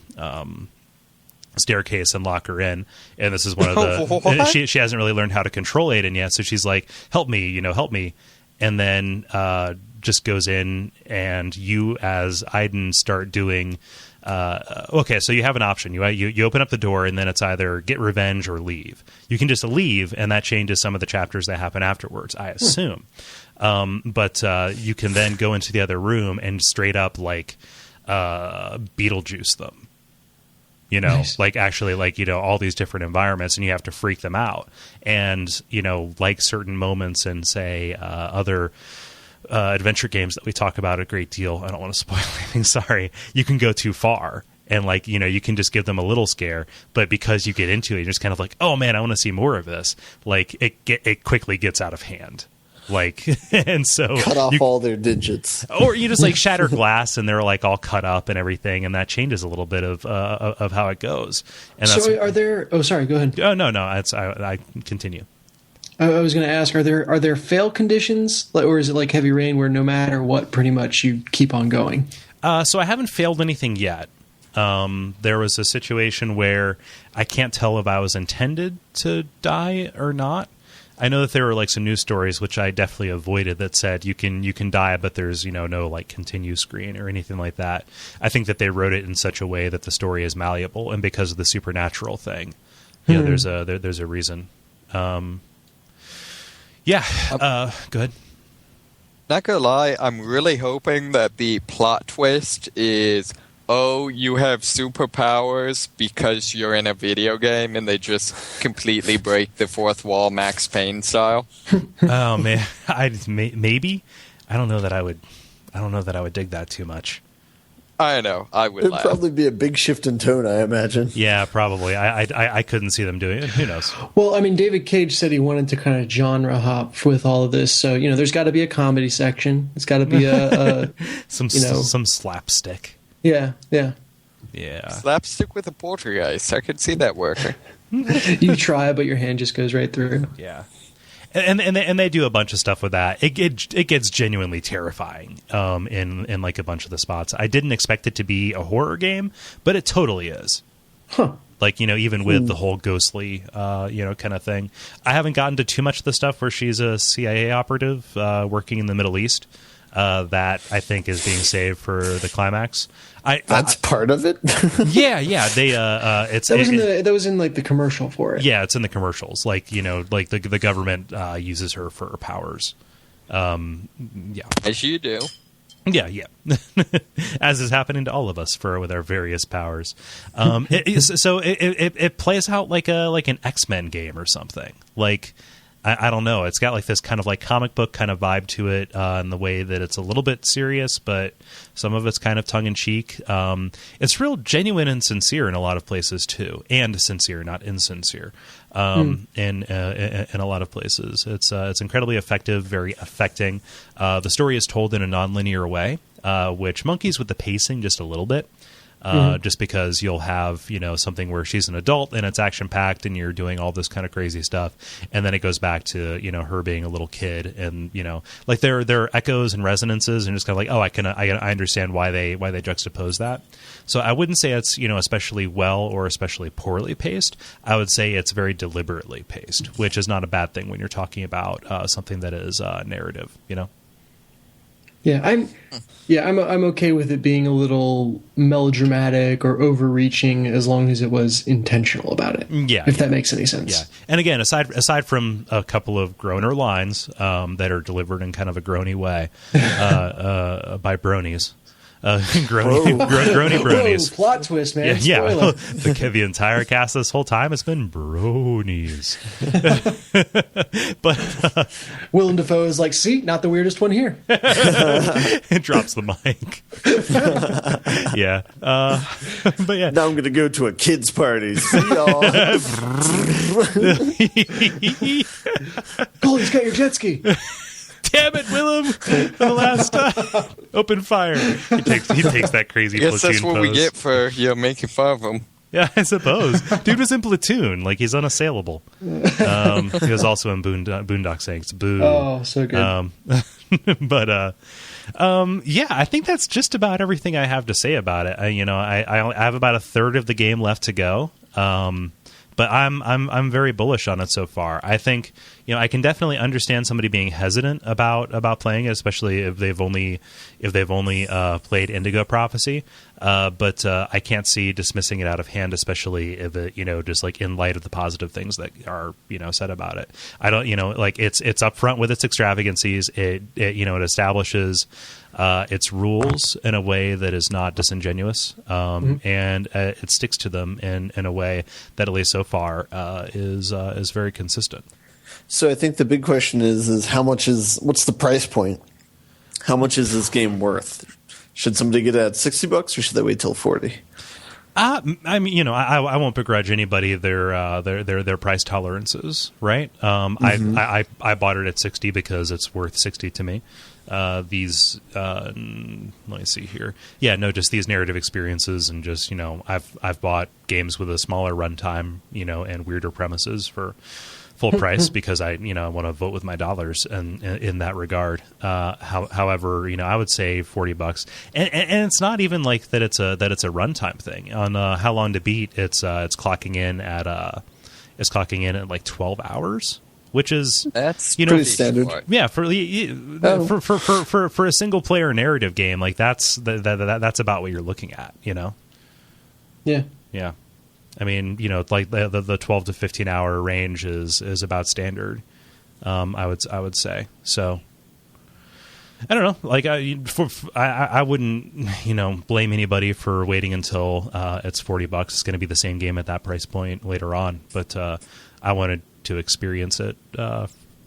staircase and lock her in. And this is one of the she hasn't really learned how to control Aiden yet, so she's like, help me, help me, and then just goes in, and you as Aiden start doing okay, so you have an option. You open up the door, and then it's either get revenge or leave. You can just leave, and that changes some of the chapters that happen afterwards, I assume. But you can then go into the other room and straight up like Beetlejuice them. Nice. Like actually like, all these different environments, and you have to freak them out. And, like certain moments in, say, other adventure games that we talk about a great deal. I don't want to spoil anything, sorry. You can go too far, and like, you can just give them a little scare, but because you get into it, you're just kind of like, oh man, I want to see more of this. Like it quickly gets out of hand. Like, and so cut off all their digits, or you just like shatter glass and they're like all cut up and everything, and that changes a little bit of how it goes. And so are there? Oh, sorry. Go ahead. Oh no, I continue. I was going to ask: Are there fail conditions, or is it like Heavy Rain, where no matter what, pretty much you keep on going? So I haven't failed anything yet. There was a situation where I can't tell if I was intended to die or not. I know that there were like some news stories which I definitely avoided that said you can die, but there's no like continue screen or anything like that. I think that they wrote it in such a way that the story is malleable, and because of the supernatural thing, there's a reason. Go ahead. Not gonna lie, I'm really hoping that the plot twist is, oh, you have superpowers because you're in a video game, and they just completely break the fourth wall, Max Payne style. Oh man, maybe. I don't know that I would dig that too much. I know, I would. It'd probably be a big shift in tone, I imagine. Yeah, probably. I couldn't see them doing it. Who knows? Well, I mean, David Cage said he wanted to kind of genre hop with all of this, so there's got to be a comedy section. It's got to be a some slapstick. Yeah. Slapstick with a poltergeist. I could see that working. You try, but your hand just goes right through. Yeah. And they do a bunch of stuff with that. It gets genuinely terrifying in like a bunch of the spots. I didn't expect it to be a horror game, but it totally is. Huh. Like, even with the whole ghostly, kind of thing. I haven't gotten to too much of the stuff where she's a CIA operative working in the Middle East. That I think is being saved for the climax. That's part of it. Yeah. They that was in like the commercial for it. Yeah, it's in the commercials. Like like the government uses her for her powers. Yeah, as you do. Yeah. As is happening to all of us with our various powers. It plays out like an X-Men game or something. Like I don't know. It's got like this kind of like comic book kind of vibe to it in the way that it's a little bit serious, but some of it's kind of tongue in cheek. It's real genuine and sincere in a lot of places too, and sincere, not insincere. In a lot of places, it's incredibly effective, very affecting. The story is told in a nonlinear way, which monkeys with the pacing just a little bit. Just because you'll have, something where she's an adult and it's action packed and you're doing all this kind of crazy stuff. And then it goes back to, her being a little kid and, like there are echoes and resonances and just kind of like, oh, I understand why they juxtapose that. So I wouldn't say it's, especially well or especially poorly paced. I would say it's very deliberately paced, which is not a bad thing when you're talking about something that is narrative, Yeah, I'm okay with it being a little melodramatic or overreaching as long as it was intentional about it. Yeah, if that makes any sense. Yeah, and again, aside from a couple of groaner lines that are delivered in kind of a groany way by bronies. Groany bronies. Whoa, plot twist, man. Yeah. The entire cast this whole time has been bronies. But Willem Dafoe is like, see, not the weirdest one here. It drops the mic. Yeah. But yeah. Now I'm going to go to a kid's party. See y'all. Cole's got your jet ski. Damn it, Willem! The last open fire. He takes that crazy platoon pose. Guess that's what we get for making fun of him. Yeah, I suppose. Dude was in Platoon, like he's unassailable. He was also in Boondock Saints. Boo. Oh, so good. But yeah, I think that's just about everything I have to say about it. I have about a third of the game left to go. But I'm very bullish on it so far. I think I can definitely understand somebody being hesitant about playing it, especially if they've only played Indigo Prophecy. But I can't see dismissing it out of hand, especially if it just like in light of the positive things that are said about it. I don't like it's upfront with its extravagancies. It establishes its rules in a way that is not disingenuous, and it sticks to them in a way that, at least so far, is very consistent. So I think the big question is what's the price point? How much is this game worth? Should somebody get it at $60 or should they wait till 40? I mean, I won't begrudge anybody their price tolerances, right? I bought it at 60 because it's worth 60 to me. Let me see here. Yeah, no, just these narrative experiences and just I've bought games with a smaller runtime, and weirder premises for full price because I want to vote with my dollars and in that regard. However, I would say $40, and it's not even like that it's a runtime thing. On How Long to Beat, it's clocking in at like 12 hours. Which is that's pretty standard. Yeah, for a single player narrative game, like that's about what you're looking at, Yeah. Yeah. I mean, like the 12 to 15 hour range is about standard. I would say. So I don't know. Like I wouldn't blame anybody for waiting until it's $40. It's going to be the same game at that price point later on, but I wanted to experience it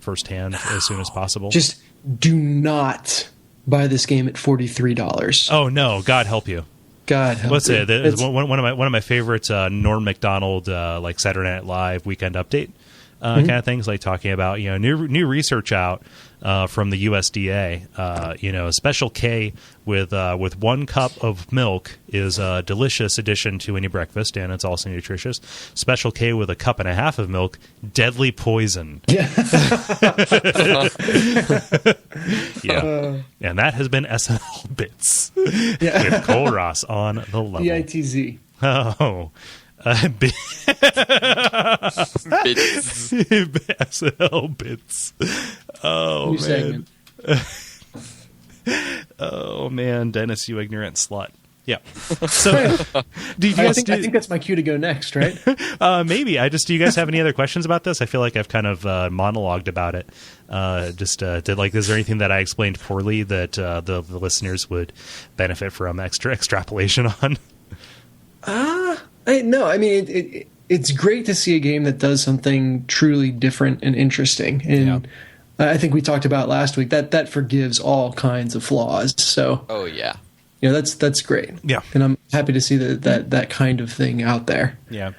firsthand as soon as possible. Just do not buy this game at $43. Oh no, God help you. God help What's you. it? One of my favorites Norm Macdonald like Saturday Night Live weekend update kind of things, like talking about new research out from the USDA. Special K with 1 cup of milk is a delicious addition to any breakfast, and it's also nutritious. Special K with 1.5 cups of milk, deadly poison. Yeah. Yeah. And that has been SNL Bitz with Kole Ross on the level. BITZ. Oh. SNL Bitz. Oh, New man. segment. Oh, man. Dennis, you ignorant slut. Yeah. So, I think that's my cue to go next, right? Maybe. Do you guys have any other questions about this? I feel like I've kind of monologued about it. Is there anything that I explained poorly that the listeners would benefit from extra extrapolation on? No, I mean, it's great to see a game that does something truly different and interesting. And I think we talked about last week that forgives all kinds of flaws. So, oh yeah, that's great. Yeah, and I'm happy to see that kind of thing out there. Yeah.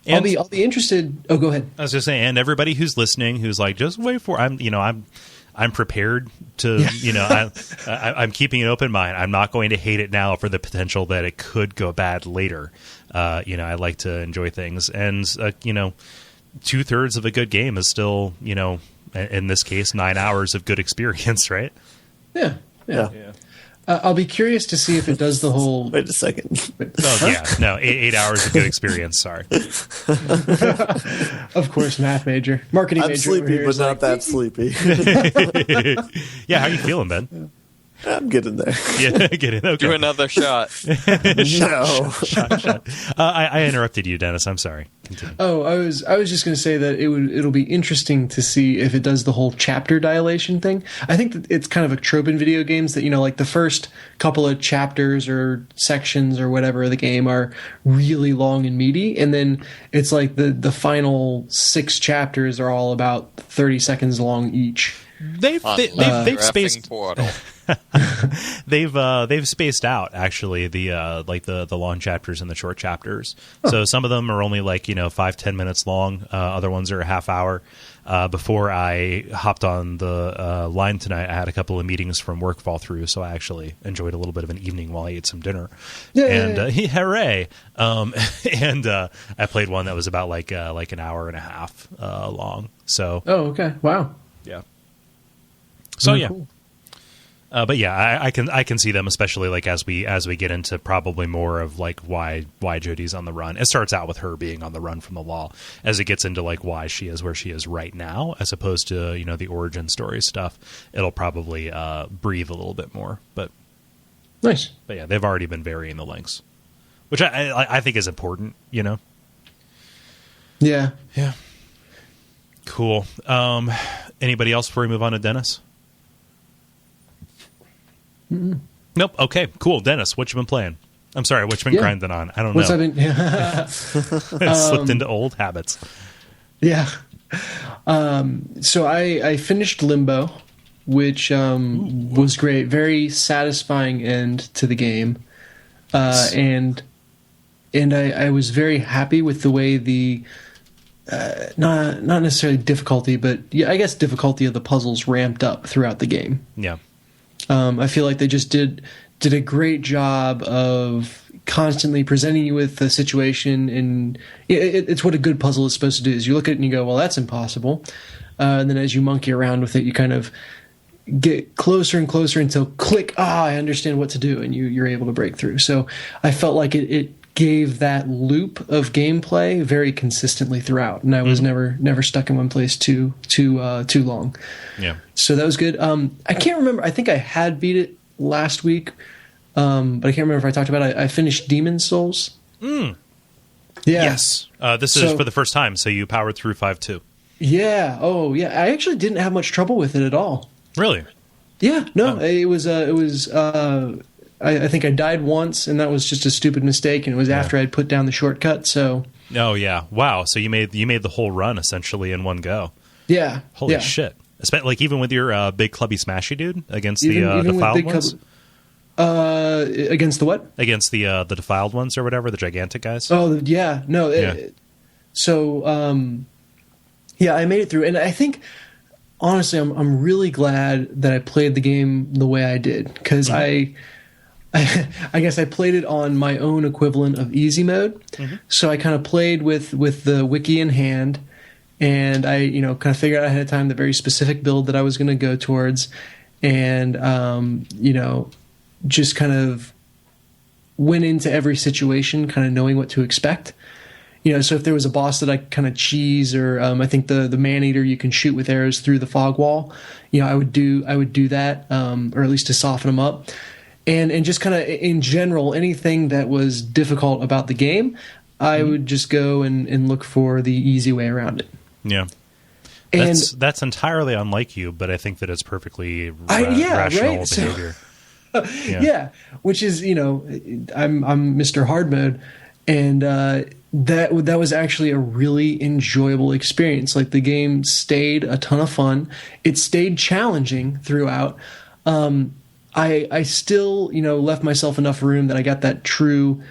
And I'll be interested. Oh, go ahead. I was just saying, and everybody who's listening, who's like, just wait for. I'm prepared to. I'm keeping an open mind. I'm not going to hate it now for the potential that it could go bad later. I like to enjoy things, and 2/3 of a good game is still, in this case, 9 hours of good experience, right? Yeah. I'll be curious to see if it does the whole. Wait a second. Oh yeah, no, 8 hours of good experience. Sorry. Of course, math major, marketing I'm major. sleepy, but not that sleepy. Yeah, how you feeling, Ben? I'm getting there. Yeah, getting okay. Do another shot. No. Shot. I interrupted you, Dennis. I'm sorry. Continue. Oh, I was just going to say that it'll be interesting to see if it does the whole chapter dilation thing. I think that it's kind of a trope in video games that, like the first couple of chapters or sections or whatever of the game are really long and meaty, and then it's like the final 6 chapters are all about 30 seconds long each. They've spaced. They've spaced out actually the long chapters and the short chapters. Huh. So some of them are only 5-10 minutes long. Other ones are a half hour. Before I hopped on the line tonight, I had a couple of meetings from work fall through, so I actually enjoyed a little bit of an evening while I ate some dinner. Hooray! And I played one that was about like an hour and a half long. So okay, wow, yeah. So yeah. Cool. But yeah, I can see them, especially as we get into probably more of why Jodie's on the run. It starts out with her being on the run from the law. As it gets into why she is where she is right now, as opposed to the origin story stuff, it'll probably breathe a little bit more. But nice. But yeah, they've already been varying the lengths, which I think is important. Yeah. Yeah. Cool. Anybody else before we move on to Dennis? Mm-mm. Nope. Okay, cool. Dennis, what you been playing? I'm sorry, what you been grinding on? I don't know. I've been slipped into old habits. Yeah. So I finished Limbo, which was great. Very satisfying end to the game. And I was very happy with the way the not necessarily difficulty, but I guess difficulty of the puzzles ramped up throughout the game. Yeah. I feel like they just did a great job of constantly presenting you with the situation, and it's what a good puzzle is supposed to do. Is you look at it and you go, well, that's impossible, and then as you monkey around with it, you kind of get closer and closer until click, I understand what to do, and you're able to break through. So I felt like it gave that loop of gameplay very consistently throughout, and I was never stuck in one place too long. Yeah. So that was good. I can't remember. I think I had beat it last week, but I can't remember if I talked about it. I finished Demon's Souls. Yeah. Yes. This is for the first time, so you powered through 5-2. Yeah. Oh, yeah. I actually didn't have much trouble with it at all. Really? Yeah. No. It was. I think I died once, and that was just a stupid mistake, and it was after I'd put down the shortcut. So. Oh yeah! Wow. So you made the whole run essentially in one go. Yeah. Holy shit! Even with your big clubby smashy dude against the defiled ones. Against the what? Against the defiled ones or whatever, the gigantic guys. Oh yeah, no. I made it through, and I think honestly, I'm really glad that I played the game the way I did, because I guess I played it on my own equivalent of easy mode. Mm-hmm. So I kind of played with the wiki in hand, and I kind of figured out ahead of time the very specific build that I was going to go towards, and just kind of went into every situation kind of knowing what to expect. So if there was a boss that I kind of cheese, or I think the man-eater you can shoot with arrows through the fog wall, I would do that, or at least to soften them up. And just kind of in general, anything that was difficult about the game, I would just go and look for the easy way around it. Yeah. That's entirely unlike you, but I think that it's perfectly rational behavior. Yeah, which is, I'm Mr. Hard Mode, and that was actually a really enjoyable experience. Like, the game stayed a ton of fun. It stayed challenging throughout. I still, left myself enough room that I got that true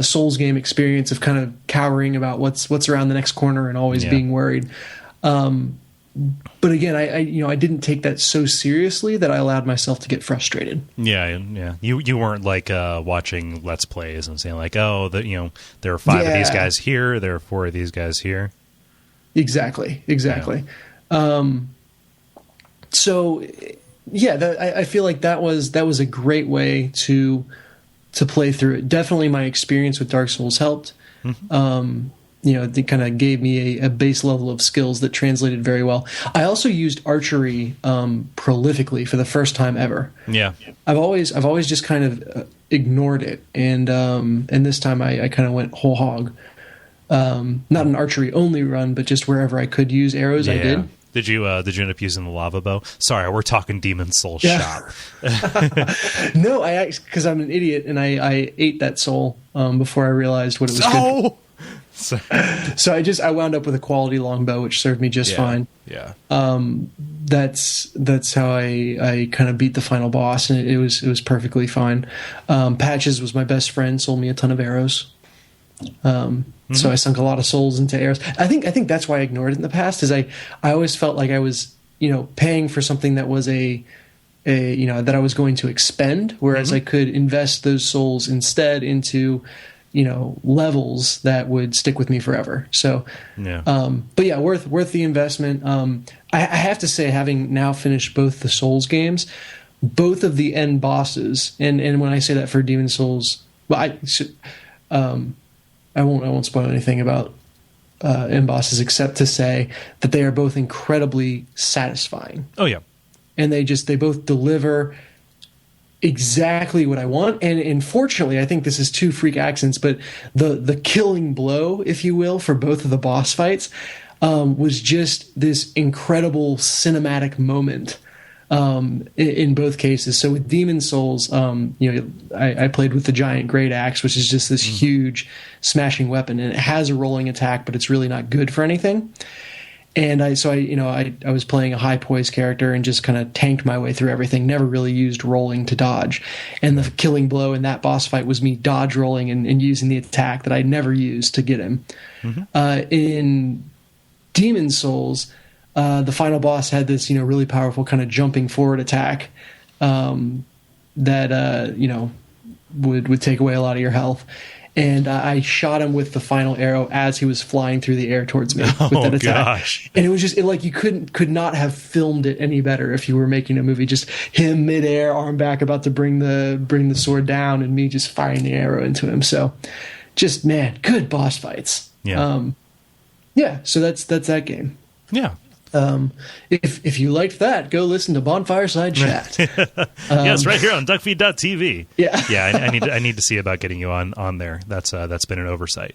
Souls game experience of kind of cowering about what's around the next corner and always being worried. But again, I didn't take that so seriously that I allowed myself to get frustrated. Yeah. You weren't like watching Let's Plays and saying like, oh, there are 5 of these guys here, there are 4 of these guys here. Exactly. So, yeah, I feel like that was a great way to play through it. Definitely, my experience with Dark Souls helped. It kind of gave me a base level of skills that translated very well. I also used archery prolifically for the first time ever. Yeah, I've always just kind of ignored it, and this time I kind of went whole hog. Not an archery only run, but just wherever I could use arrows, I did. Did you end up using the lava bow? Sorry, we're talking Demon Souls shop. No, because I'm an idiot and I ate that soul before I realized what it was good for. So I wound up with a quality longbow, which served me just fine. Yeah. That's how I kind of beat the final boss, and it was perfectly fine. Patches was my best friend, sold me a ton of arrows. So I sunk a lot of souls into arrows. I think that's why I ignored it in the past, is I always felt like I was, paying for something that was that I was going to expend, whereas I could invest those souls instead into, levels that would stick with me forever. So, but yeah, worth the investment. I have to say, having now finished both the Souls games, both of the end bosses, and when I say that for Demon Souls, well, I won't spoil anything about end bosses except to say that they are both incredibly satisfying. Oh yeah, and they both deliver exactly what I want. And unfortunately, I think this is 2 freak accents, but the killing blow, if you will, for both of the boss fights was just this incredible cinematic moment. In both cases. So with Demon Souls, I played with the giant great axe, which is just this huge smashing weapon, and it has a rolling attack, but it's really not good for anything. And I was playing a high poise character and just kind of tanked my way through everything. Never really used rolling to dodge. And the killing blow in that boss fight was me dodge rolling and using the attack that I never used to get him. In Demon Souls, the final boss had this, really powerful kind of jumping forward attack that would take away a lot of your health. And I shot him with the final arrow as he was flying through the air towards me with that attack. Gosh. And it was just like you could not have filmed it any better if you were making a movie. Just him midair, arm back, about to bring the sword down, and me just firing the arrow into him. So, just good boss fights. Yeah. So that's that game. Yeah. If you liked that, go listen to Bonfireside Chat. Yes, right here on Duckfeed.tv. Yeah, I need to see about getting you on there. That's been an oversight.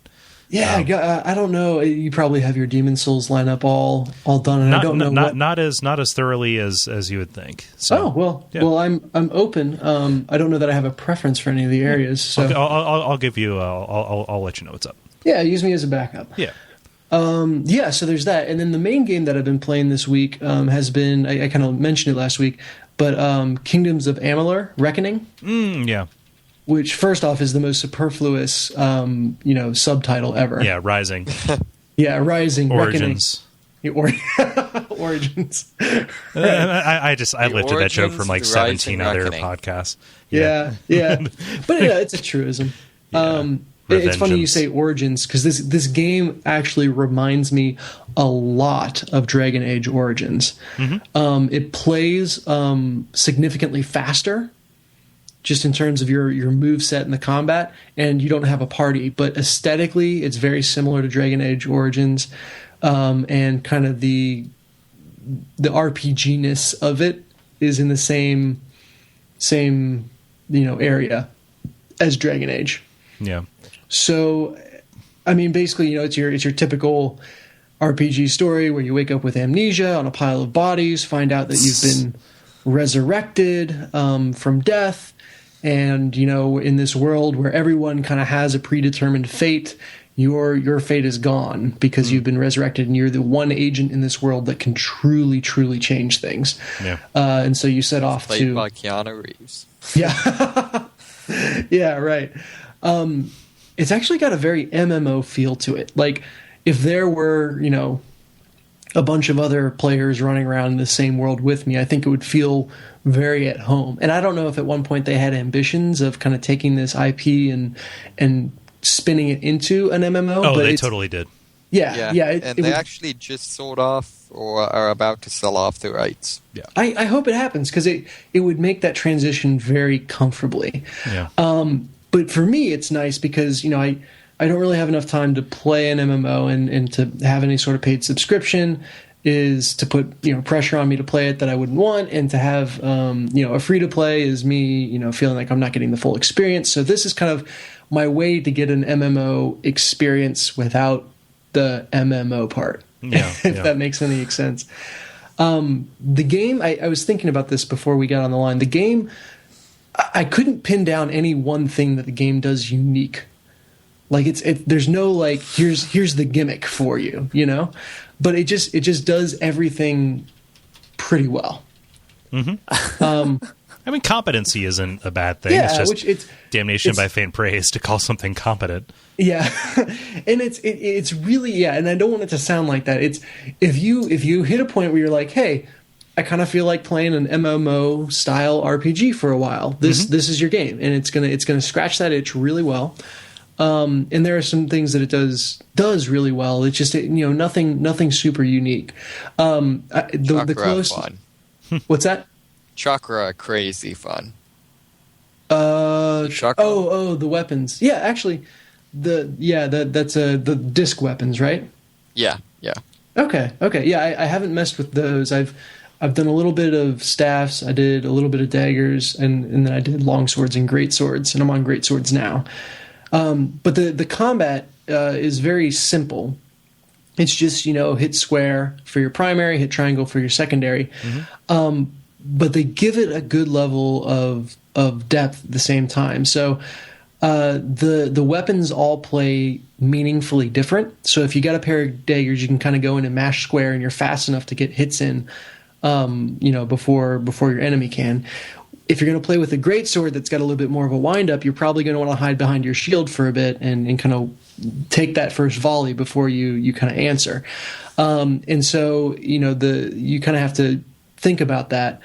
Yeah, I don't know. You probably have your Demon Souls lineup all done, and I don't know not as thoroughly as you would think. So, well, I'm open. I don't know that I have a preference for any of the areas. So okay, I'll give you. I'll let you know what's up. Yeah, use me as a backup. Yeah. So there's that. And then the main game that I've been playing this week has been, I kind of mentioned it last week, but Kingdoms of Amalur: Reckoning. Yeah. Which, first off, is the most superfluous, subtitle ever. Yeah, Rising. Yeah, Rising. Origins. Origins. I lifted that joke from like 17 other podcasts. Yeah. But yeah, it's a truism. Yeah. It's funny you say Origins, because this game actually reminds me a lot of Dragon Age Origins. It plays significantly faster, just in terms of your moveset in the combat, and you don't have a party. But aesthetically, it's very similar to Dragon Age Origins, and kind of the RPG-ness of it is in the same area as Dragon Age. Yeah. So, I mean, basically, it's your typical RPG story where you wake up with amnesia on a pile of bodies, find out that you've been resurrected from death, and in this world where everyone kind of has a predetermined fate, your fate is gone because you've been resurrected and you're the one agent in this world that can truly, truly change things. Yeah. And so you set off Played by Keanu Reeves. Yeah. Yeah, right. It's actually got a very MMO feel to it. Like, if there were, a bunch of other players running around in the same world with me, I think it would feel very at home. And I don't know if at one point they had ambitions of kind of taking this IP and spinning it into an MMO. Oh, but they totally did. Yeah. They actually just sold off or are about to sell off the rights. Yeah. I hope it happens because it would make that transition very comfortably. Yeah. But for me, it's nice because, I don't really have enough time to play an MMO and to have any sort of paid subscription is to put, pressure on me to play it that I wouldn't want, and to have, a free to play is me, feeling like I'm not getting the full experience. So this is kind of my way to get an MMO experience without the MMO part, if that makes any sense. The game, I was thinking about this before we got on the line. The game, I couldn't pin down any one thing that the game does unique. Like there's no like here's the gimmick for you, but it just does everything pretty well. Mm-hmm. I mean, competency isn't a bad thing. Yeah, it's just damnation by faint praise to call something competent. Yeah, and it's really and I don't want it to sound like that. It's if you hit a point where you're like, hey, I kind of feel like playing an MMO style RPG for a while. This is your game, and it's gonna scratch that itch really well. And there are some things that it does really well. It's just nothing super unique. The close. Fun. What's that? Chakra crazy fun. Chakra. Oh, the weapons. Yeah, actually, that's the disc weapons, right? Yeah. Okay. Yeah, I haven't messed with those. I've done a little bit of staffs. I did a little bit of daggers, and then I did long swords and great swords, and I'm on great swords now. But the combat is very simple. It's just, hit square for your primary, hit triangle for your secondary. But they give it a good level of depth at the same time. So the weapons all play meaningfully different. So if you got a pair of daggers, you can kind of go in and mash square, and you're fast enough to get hits in, before your enemy can. If you're going to play with a greatsword that's got a little bit more of a wind-up, you're probably going to want to hide behind your shield for a bit and kind of take that first volley before you kind of answer. And so, you kind of have to think about that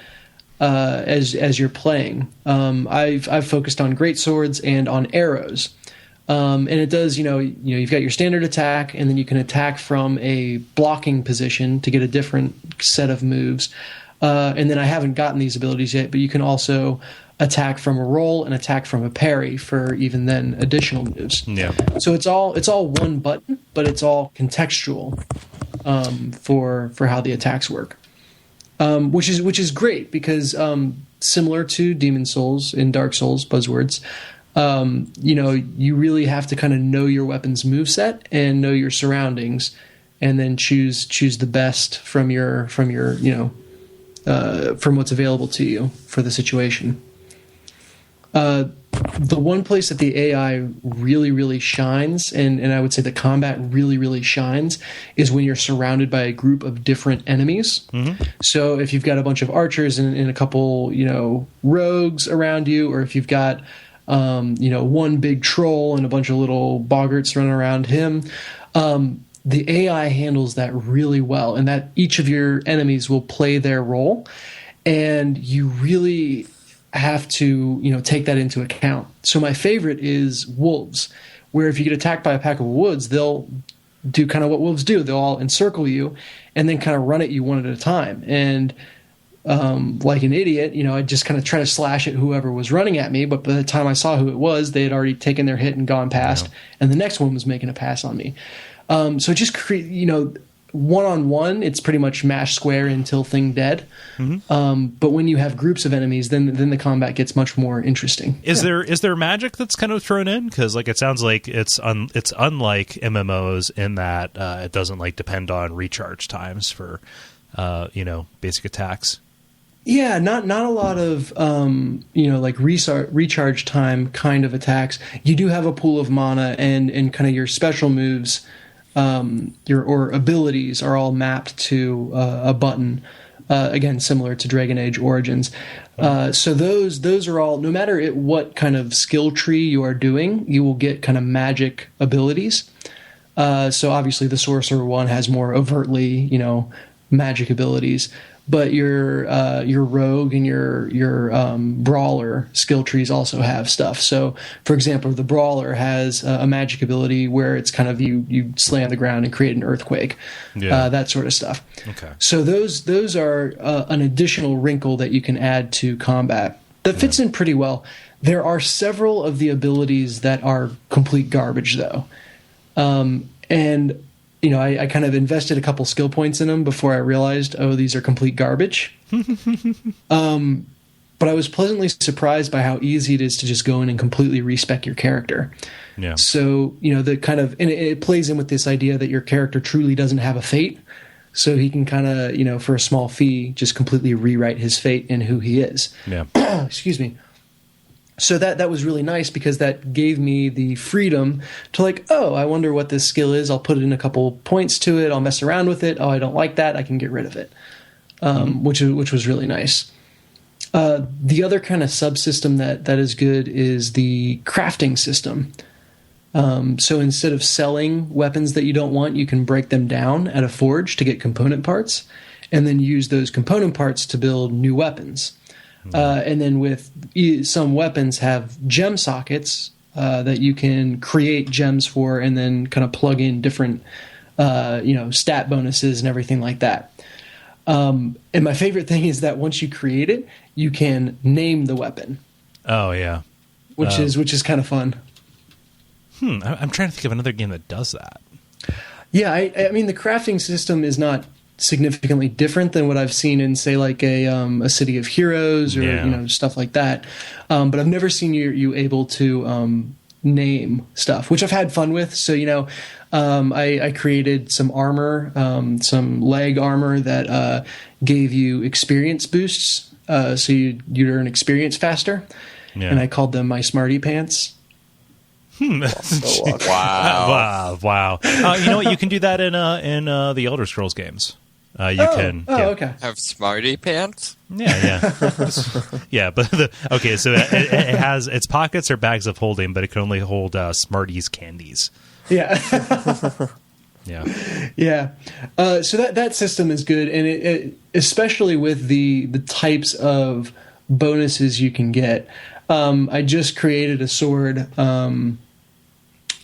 as you're playing. I've focused on greatswords and on arrows. And it does, you've got your standard attack, and then you can attack from a blocking position to get a different set of moves. And then I haven't gotten these abilities yet, but you can also attack from a roll and attack from a parry for even then additional moves. Yeah. So it's all one button, but it's all contextual for how the attacks work, which is great because similar to Demon Souls in Dark Souls buzzwords, you really have to kind of know your weapon's moveset and know your surroundings, and then choose the best from what's available to you for the situation. The one place that the AI really, really shines, and I would say the combat really, really shines, is when you're surrounded by a group of different enemies. So if you've got a bunch of archers and a couple, rogues around you, or if you've got, one big troll and a bunch of little boggarts running around him, the AI handles that really well, and that each of your enemies will play their role, and you really have to, take that into account. So my favorite is wolves, where if you get attacked by a pack of wolves, they'll do kind of what wolves do. They'll all encircle you and then kind of run at you one at a time. And like an idiot, I'd just kind of try to slash at whoever was running at me, but by the time I saw who it was, they had already taken their hit and gone past, and the next one was making a pass on me. So just one-on-one, it's pretty much mash square until thing dead. But when you have groups of enemies, then the combat gets much more interesting. Is there magic that's kind of thrown in? Because it sounds like it's unlike MMOs in that it doesn't depend on recharge times for basic attacks. Yeah, not a lot of like recharge time kind of attacks. You do have a pool of mana, and kind of your special moves, or abilities are all mapped to a button. Again, similar to Dragon Age Origins. So those are all, no matter what kind of skill tree you are doing, you will get kind of magic abilities. So obviously the Sorcerer one has more overtly, magic abilities. But your rogue and your brawler skill trees also have stuff. So, for example, the brawler has a magic ability where it's kind of you slam the ground and create an earthquake, that sort of stuff. Okay. So those are an additional wrinkle that you can add to combat that fits in pretty well. There are several of the abilities that are complete garbage, though, and I kind of invested a couple skill points in them before I realized, these are complete garbage. But I was pleasantly surprised by how easy it is to just go in and completely respec your character. Yeah. So, the kind of, and it plays in with this idea that your character truly doesn't have a fate. So he can kind of, for a small fee, just completely rewrite his fate and who he is. Yeah. Excuse me. So that was really nice because that gave me the freedom to I wonder what this skill is. I'll put in a couple points to it. I'll mess around with it. Oh, I don't like that. I can get rid of it, which was really nice. The other kind of subsystem that is good is the crafting system. So instead of selling weapons that you don't want, you can break them down at a forge to get component parts and then use those component parts to build new weapons. And then with some weapons have gem sockets that you can create gems for and then kind of plug in different, stat bonuses and everything like that. And my favorite thing is that once you create it, you can name the weapon. Oh, yeah. Which is kind of fun. I'm trying to think of another game that does that. Yeah, I mean, the crafting system is not significantly different than what I've seen in, say, like a City of Heroes or stuff like that. But I've never seen you able to name stuff, which I've had fun with. So I created some armor, some leg armor that gave you experience boosts, so you'd earn experience faster. Yeah. And I called them my Smarty Pants. Wow! You know what? You can do that in the Elder Scrolls games. Okay. Have Smarty Pants? Yeah. Yeah, but so it has its pockets are bags of holding, but it can only hold Smarties candies. Yeah. Yeah. So that system is good, and it especially with the types of bonuses you can get. I just created a sword,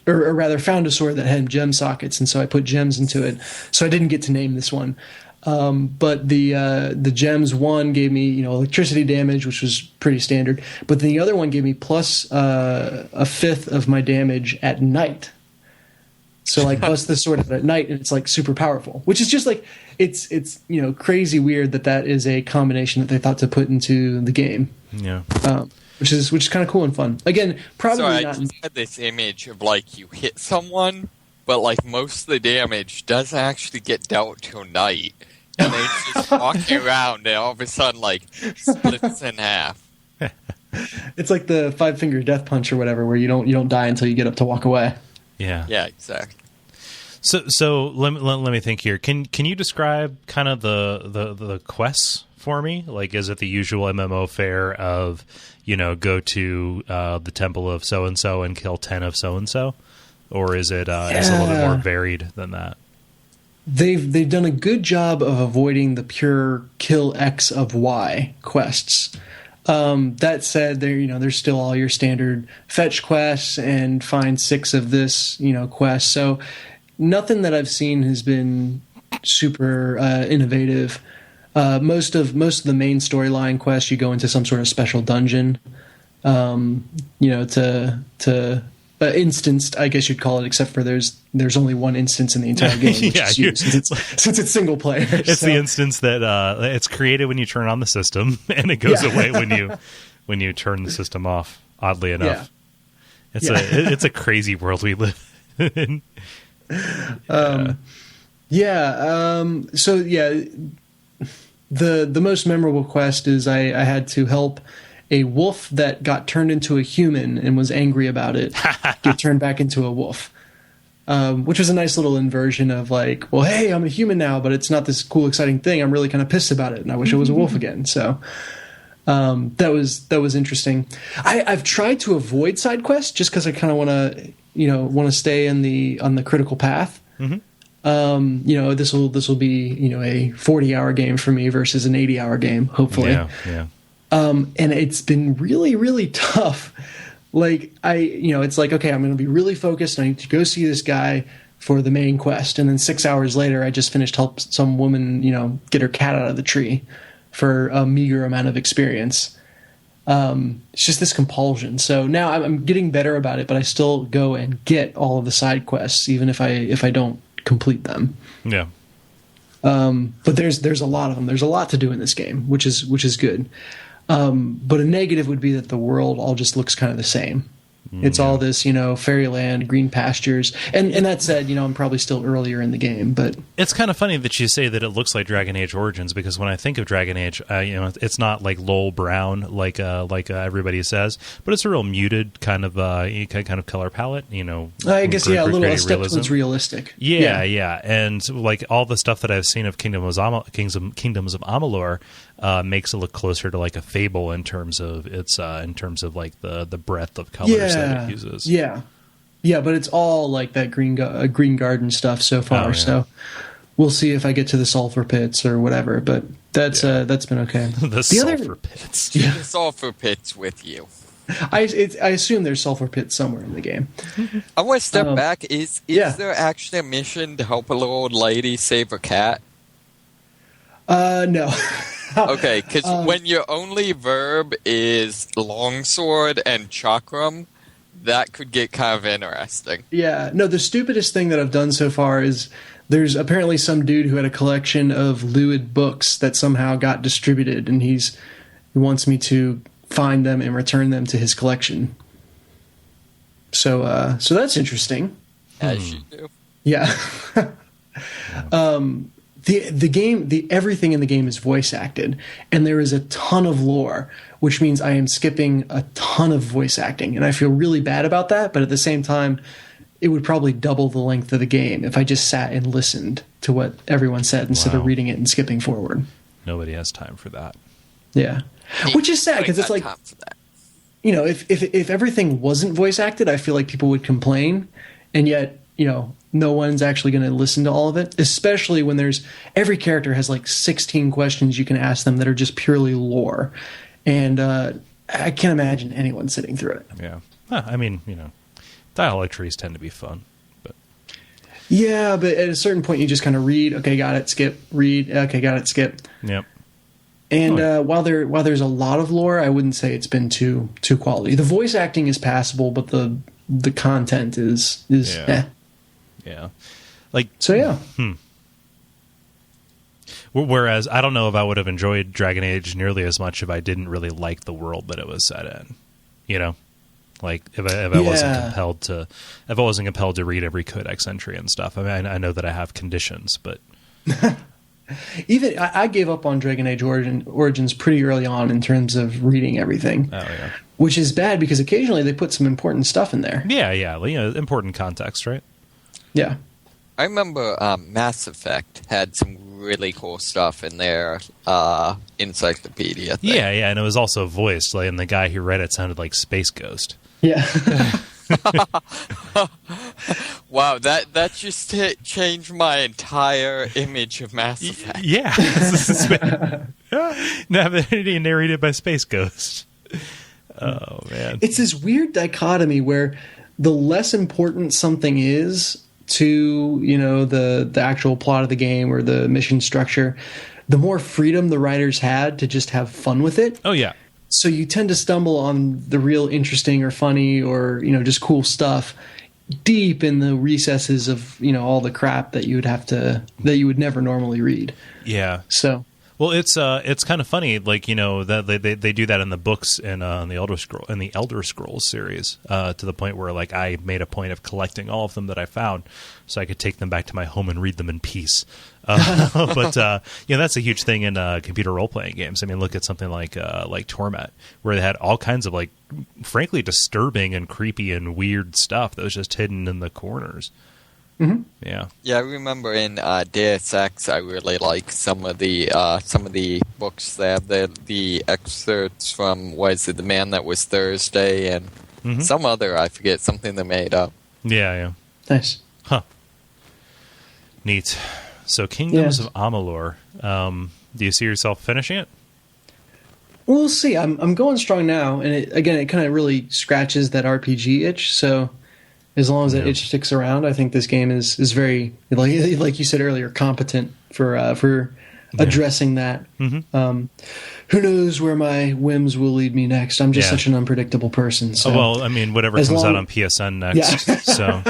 or rather found a sword that had gem sockets, and so I put gems into it. So I didn't get to name this one. But the gems one gave me electricity damage, which was pretty standard. But the other one gave me plus a fifth of my damage at night. So bust the sword out at night, and it's super powerful. Which is just it's crazy weird that is a combination that they thought to put into the game. Yeah. Which is kind of cool and fun. Again, probably I not. just had this image of you hit someone, but most of the damage doesn't actually get dealt till night, and they're just walking around, and all of a sudden splits in half. It's like the 5-finger death punch or whatever, where you don't die until you get up to walk away. Yeah. Yeah, exactly. So let me think here. Can you describe kind of the quests for me? Is it the usual MMO fare of go to the temple of so and so and kill 10 of so and so, or is it is it a little bit more varied than that? They've done a good job of avoiding the pure kill X of Y quests. That said, there's still all your standard fetch quests and find 6 of this quest. So nothing that I've seen has been super innovative. Most of the main storyline quests, you go into some sort of special dungeon, to instanced, I guess you'd call it, except for there's only one instance in the entire game, which is you, since it's single player. It's the instance that it's created when you turn on the system, and it goes away when you turn the system off. Oddly enough, it's a crazy world we live in. the most memorable quest is I had to help a wolf that got turned into a human and was angry about it get turned back into a wolf. Which was a nice little inversion of like, well, hey, I'm a human now, but it's not this cool, exciting thing. I'm really kind of pissed about it, and I wish I was a wolf again. So that was interesting. I've tried to avoid side quests just because I kind of want to stay on the critical path. Mm-hmm. This will be a 40-hour game for me versus an 80-hour game, hopefully. Yeah. And it's been really, really tough. Like it's like, okay, I'm going to be really focused. And I need to go see this guy for the main quest. And then 6 hours later, I just finished help some woman, get her cat out of the tree for a meager amount of experience. It's just this compulsion. So now I'm getting better about it, but I still go and get all of the side quests, even if I don't complete them. Yeah. But there's a lot of them. There's a lot to do in this game, which is good. But a negative would be that the world all just looks kind of the same. It's all this, fairyland, green pastures. And that said, I'm probably still earlier in the game, but it's kind of funny that you say that it looks like Dragon Age Origins, because when I think of Dragon Age, it's not like Lowell Brown like everybody says, but it's a real muted kind of color palette. I guess a little a step towards realistic. Yeah, and like all the stuff that I've seen of Kingdoms of Amalur makes it look closer to like a Fable in terms of like the breadth of colors that it uses. Yeah, but it's all like that green garden stuff so far. Oh, yeah. So we'll see if I get to the sulfur pits or whatever. But that's been okay. The sulfur pits. Yeah, the sulfur pits with you. I assume there's sulfur pits somewhere in the game. I want to step back. Is there actually a mission to help a little old lady save a cat? No. Okay, because when your only verb is longsword and chakram, that could get kind of interesting. Yeah. No, the stupidest thing that I've done so far is there's apparently some dude who had a collection of lewd books that somehow got distributed, and he wants me to find them and return them to his collection. So that's interesting. As you do. Yeah. The game, everything in the game is voice acted, and there is a ton of lore, which means I am skipping a ton of voice acting, and I feel really bad about that. But at the same time, it would probably double the length of the game if I just sat and listened to what everyone said instead of reading it and skipping forward. Nobody has time for that. Yeah, which is sad because it's like, if everything wasn't voice acted, I feel like people would complain, and yet no one's actually going to listen to all of it, especially when every character has like 16 questions you can ask them that are just purely lore. And I can't imagine anyone sitting through it. Yeah. I mean, dialogue trees tend to be fun. But yeah, but at a certain point you just kind of read, okay, got it, skip, read, okay, got it, skip. Yep. And while there's a lot of lore, I wouldn't say it's been too quality. The voice acting is passable, but the content is Yeah. Whereas I don't know if I would have enjoyed Dragon Age nearly as much if I didn't really like the world that it was set in. Like if I wasn't compelled to read every codex entry and stuff. I mean, I know that I have conditions, but even I gave up on Dragon Age Origins pretty early on in terms of reading everything. Oh yeah. Which is bad because occasionally they put some important stuff in there. Yeah. Important context, right? Yeah. I remember Mass Effect had some really cool stuff in their encyclopedia thing. Yeah, and it was also voiced, and the guy who read it sounded like Space Ghost. Yeah. Wow, that just changed my entire image of Mass Effect. Yeah. Narrated by Space Ghost. Oh, man. It's this weird dichotomy where the less important something is to the actual plot of the game or the mission structure, the more freedom the writers had to just have fun with it. Oh yeah. So you tend to stumble on the real interesting or funny or just cool stuff deep in the recesses of all the crap that you would never normally read. Yeah. So Well, it's kind of funny, like, you know, that they do that in the books in the Elder Scrolls series, to the point where, like, I made a point of collecting all of them that I found, so I could take them back to my home and read them in peace. But you know, that's a huge thing in computer role playing games. I mean, look at something like Torment, where they had all kinds of, like, frankly disturbing and creepy and weird stuff that was just hidden in the corners. Mm-hmm. Yeah, I remember in Deus Ex, I really like some of the books there. The excerpts from, what is it, The Man That Was Thursday, and some other, I forget, something they made up. Yeah. Nice. Huh. Neat. So, Kingdoms of Amalur. Do you see yourself finishing it? We'll see. I'm going strong now, and it kind of really scratches that RPG itch. So, as long as that itch sticks around, I think this game is very, like you said earlier, competent for addressing that. Mm-hmm. Who knows where my whims will lead me next? I'm just such an unpredictable person. So well, I mean, whatever comes out on PSN next. Yeah. So,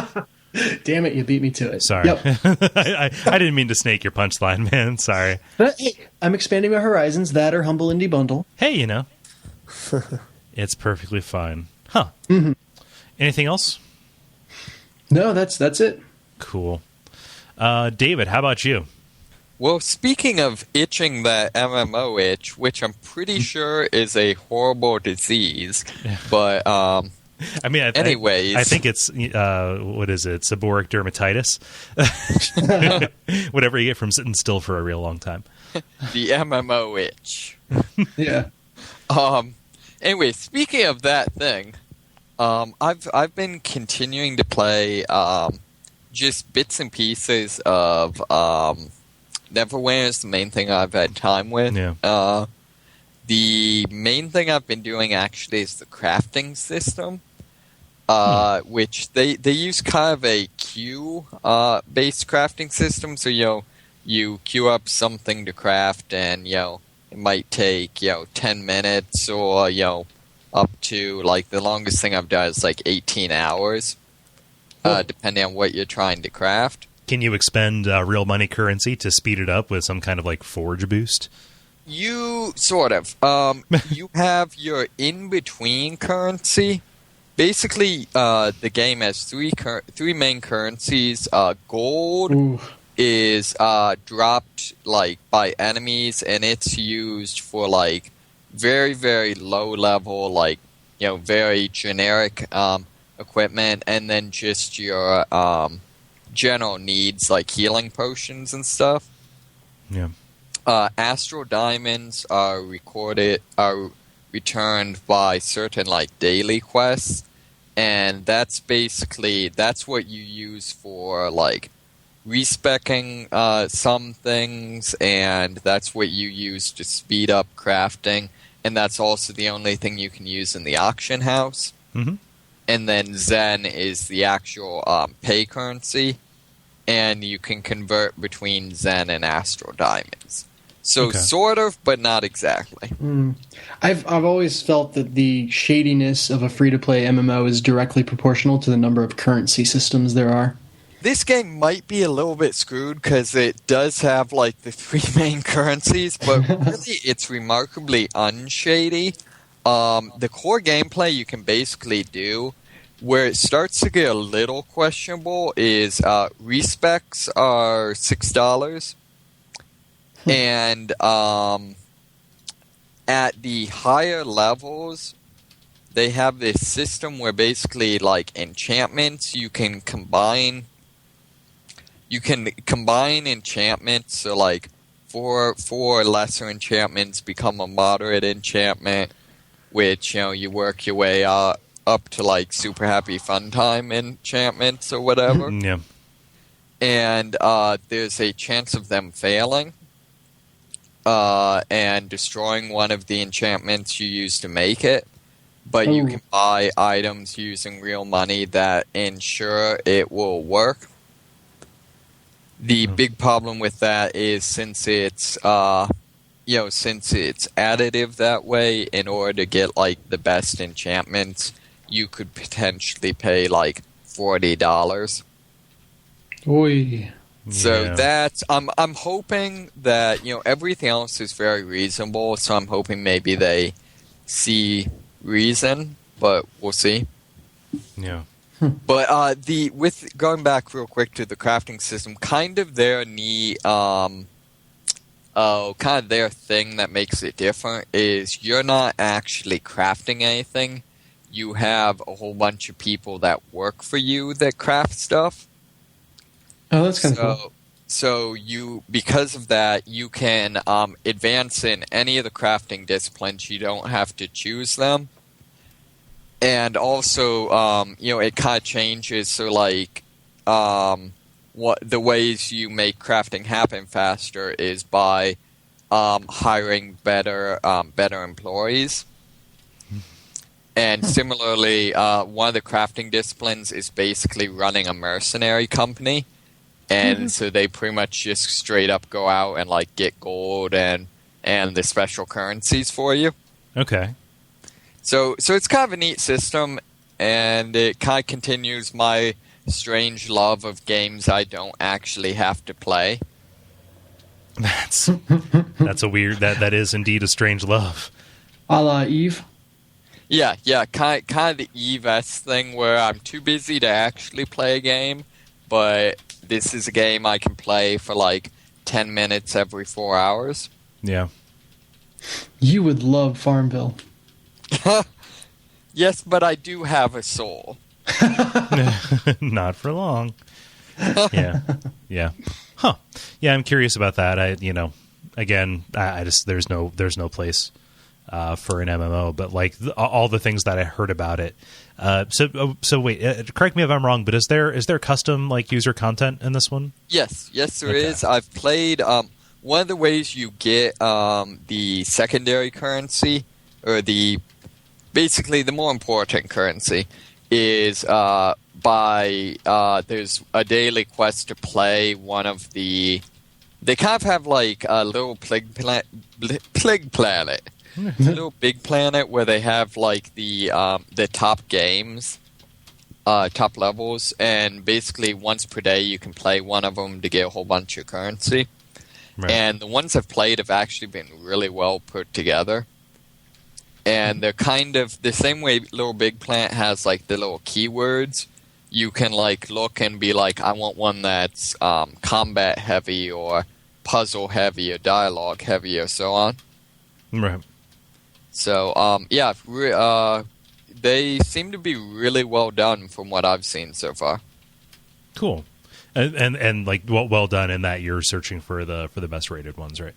damn it, you beat me to it. Sorry, yep. I didn't mean to snake your punchline, man. Sorry. But, hey, I'm expanding my horizons. That or Humble Indie Bundle. Hey, you know, it's perfectly fine. Huh? Mm-hmm. Anything else? No, that's it. Cool. David, how about you? Well, speaking of itching that MMO itch, which I'm pretty sure is a horrible disease, but I mean, anyways, I think it's what is it? Seborrheic dermatitis, whatever you get from sitting still for a real long time. The MMO itch. Yeah. Anyway, speaking of that thing. I've been continuing to play just bits and pieces of Neverwinter is the main thing I've had time with. Yeah. The main thing I've been doing actually is the crafting system, which they use kind of a queue based crafting system. So you queue up something to craft, and it might take 10 minutes or up to, like, the longest thing I've done is like 18 hours, depending on what you're trying to craft. Can you expend real money currency to speed it up with some kind of, like, forge boost? You sort of. You have your in-between currency. Basically, the game has three main currencies. Gold is dropped, like, by enemies, and it's used for, like, very, very low level, like, very generic equipment, and then just your general needs, like healing potions and stuff. Yeah. Astral diamonds are returned by certain, like, daily quests, and that's what you use for, like, respecking some things, and that's what you use to speed up crafting. And that's also the only thing you can use in the auction house. Mm-hmm. And then Zen is the actual pay currency, and you can convert between Zen and Astral Diamonds. So sort of, but not exactly. I've always felt that the shadiness of a free-to-play MMO is directly proportional to the number of currency systems there are. This game might be a little bit screwed because it does have, like, the three main currencies, but really it's remarkably unshady. The core gameplay you can basically do, where it starts to get a little questionable, is respecs are $6, and at the higher levels, they have this system where basically, like, enchantments, you can combine enchantments, so, like, four lesser enchantments become a moderate enchantment, which, you work your way up to, like, super happy fun time enchantments or whatever. Yeah. And there's a chance of them failing and destroying one of the enchantments you use to make it. But you can buy items using real money that ensure it will work. The big problem with that is since it's additive that way, in order to get, like, the best enchantments, you could potentially pay, like, $40. Oy. So that's I'm hoping that everything else is very reasonable. So I'm hoping maybe they see reason, but we'll see. Yeah. But with going back real quick to the crafting system, kind of their their thing that makes it different is you're not actually crafting anything. You have a whole bunch of people that work for you that craft stuff. Oh, that's kind of cool. So because of that, you can advance in any of the crafting disciplines. You don't have to choose them. And also, it kind of changes. So, like, what the ways you make crafting happen faster is by hiring better employees. And similarly, one of the crafting disciplines is basically running a mercenary company. And so they pretty much just straight up go out and like get gold and the special currencies for you. Okay. So it's kind of a neat system, and it kind of continues my strange love of games I don't actually have to play. That's a weird. That is indeed a strange love. A la Eve. Yeah, kind of the Eve-esque thing where I'm too busy to actually play a game, but this is a game I can play for like 10 minutes every 4 hours. Yeah. You would love Farmville. Yes, but I do have a soul. Not for long. Yeah. Huh. Yeah, I'm curious about that. I just there's no place for an MMO, but like all the things that I heard about it. So wait, correct me if I'm wrong, but is there custom like user content in this one? Yes, there is. I've played. One of the ways you get the secondary currency, or basically the more important currency, is by there's a daily quest to play one of the. They kind of have like a little plague planet. It's a little big planet where they have like the top games, top levels, and basically once per day you can play one of them to get a whole bunch of currency. Right. And the ones I've played have actually been really well put together. And they're kind of the same way Little Big Planet has like the little keywords. You can like look and be like, I want one that's combat heavy or puzzle heavy or dialogue heavy or so on. Right. So, they seem to be really well done from what I've seen so far. Cool. And like well done in that you're searching for the best rated ones, right?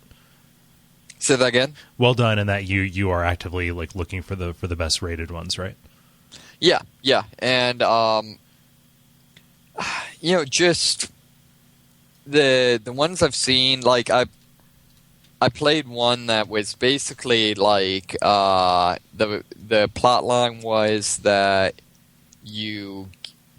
Say that again? Well done in that you are actively like looking for the best rated ones, right? Yeah. And just the ones I've seen, like I played one that was basically like the plot line was that you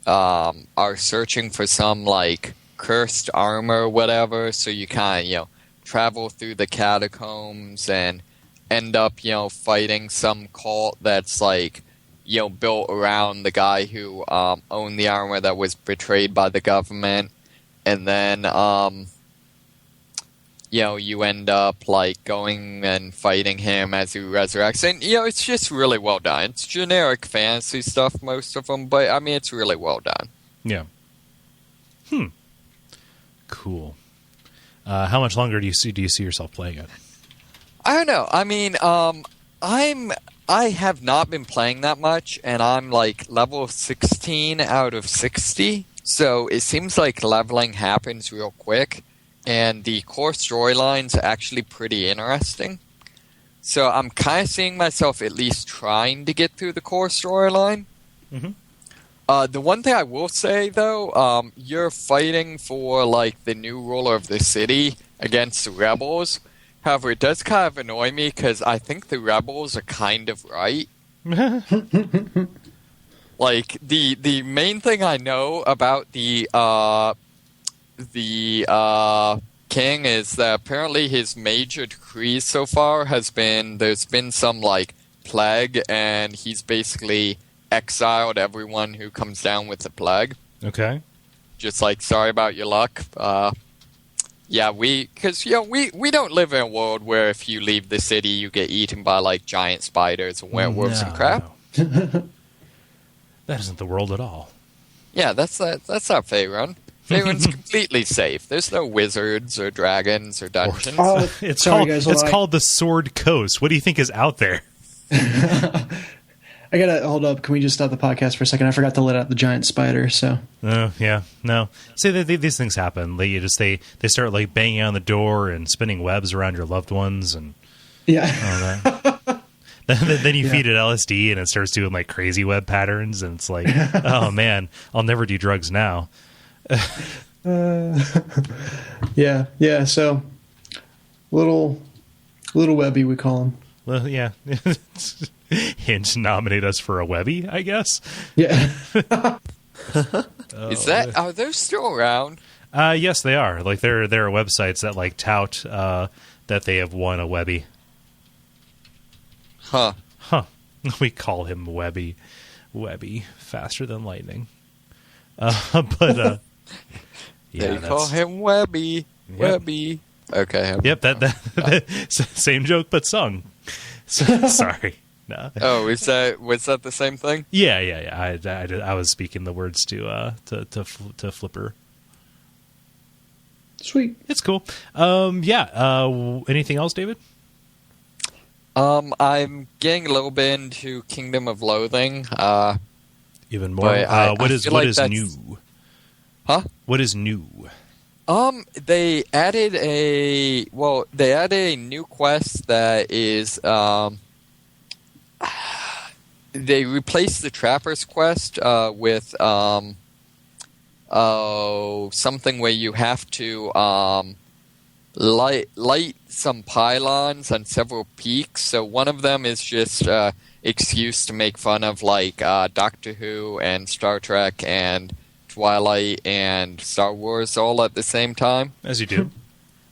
are searching for some like cursed armor or whatever, so you kind of travel through the catacombs and end up fighting some cult that's like built around the guy who owned the armor that was betrayed by the government, and then you end up like going and fighting him as he resurrects. And, it's just really well done. It's generic fantasy stuff, most of them, but I mean, it's really well done. Yeah. Cool. How much longer do you see yourself playing it? I don't know. I mean, I have not been playing that much, and I'm like level 16 out of 60. So it seems like leveling happens real quick. And the core storyline's actually pretty interesting. So I'm kind of seeing myself at least trying to get through the core storyline. Mm-hmm. The one thing I will say, though, you're fighting for, like, the new ruler of the city against the rebels. However, it does kind of annoy me because I think the rebels are kind of right. Like, the main thing I know about the king is that apparently his major decrees so far has been there's been some like plague, and he's basically exiled everyone who comes down with the plague. Okay. just like, sorry about your luck. Yeah, because we don't live in a world where if you leave the city, you get eaten by like giant spiders and werewolves and crap. No. That isn't the world at all. Yeah, that's not Faerun. Faerun's completely safe. There's no wizards or dragons or dungeons. It's called the Sword Coast. What do you think is out there? I gotta hold up. Can we just stop the podcast for a second? I forgot to let out the giant spider. So. Yeah, no. See, these things happen. They start like banging on the door and spinning webs around your loved ones and yeah. All that. Then you feed it LSD and it starts doing like crazy web patterns and it's like, oh man, I'll never do drugs now. Yeah. So, little Webby, we call him. Well, yeah. Hint, nominate us for a Webby, I guess. Yeah. Are those still around? Yes, they are. Like there are websites that like tout that they have won a Webby. Huh. We call him Webby. Webby, faster than lightning. But they call him Webby. Yep. Webby. Okay. Yep. That same joke, but sung. Sorry. No. Oh, was that the same thing? Yeah. I was speaking the words to Flipper. Sweet. It's cool. Anything else, David? I'm getting a little bit into Kingdom of Loathing. Even more. What is new? Huh? What is new? They added a new quest that is they replaced the Trapper's quest with something where you have to light some pylons on several peaks. So one of them is just excuse to make fun of like Doctor Who and Star Trek and Twilight and Star Wars all at the same time. As you do.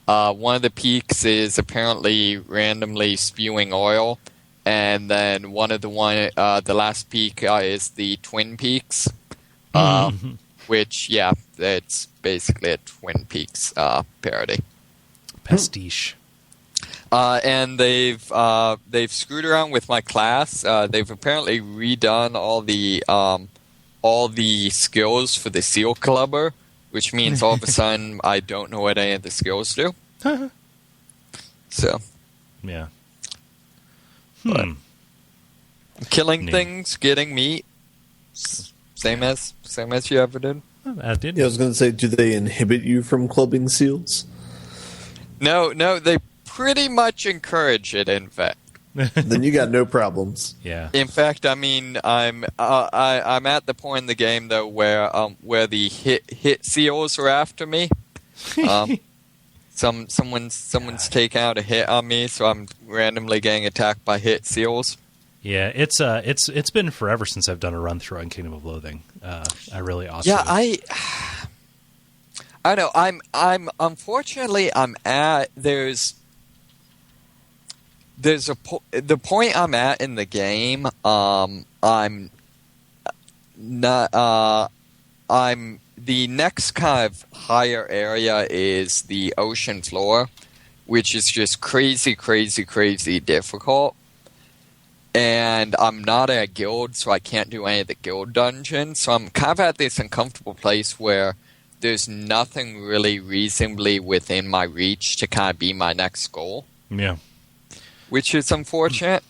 One of the peaks is apparently randomly spewing oil, and then the last peak is the Twin Peaks, which it's basically a Twin Peaks parody. Pastiche. And they've screwed around with my class. They've apparently redone all the skills for the Seal Clubber, which means all of a sudden I don't know what any of the skills do. So, yeah. Killing things, getting meat, same as you ever did. I did. Yeah, I was going to say, do they inhibit you from clubbing seals? No, they pretty much encourage it. In fact, then you got no problems. Yeah. In fact, I mean, I'm at the point in the game though where the hit seals are after me. Someone's taking out a hit on me, so I'm randomly getting attacked by hit seals. Yeah, it's been forever since I've done a run through on Kingdom of Loathing. I really awesome. Yeah, I know. I'm unfortunately I'm at the point I'm at in the game. I'm the next kind of higher area is the ocean floor, which is just crazy difficult. And I'm not a guild, so I can't do any of the guild dungeons. So I'm kind of at this uncomfortable place where there's nothing really reasonably within my reach to kind of be my next goal. Yeah. Which is unfortunate.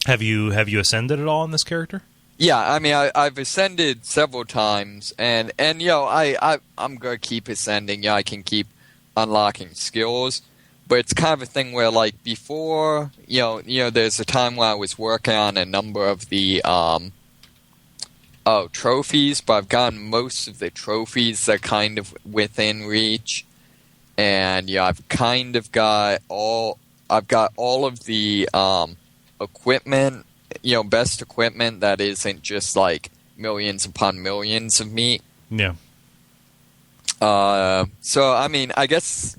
Have you ascended at all in this character? Yeah, I mean, I've ascended several times, and I'm gonna keep ascending. Yeah, I can keep unlocking skills, but it's kind of a thing where, like, before, there's a time where I was working on a number of the trophies, but I've gotten most of the trophies that are kind of within reach, and I've kind of got all of the equipment. Best equipment that isn't just like millions upon millions of meat. Yeah. So, I mean, I guess,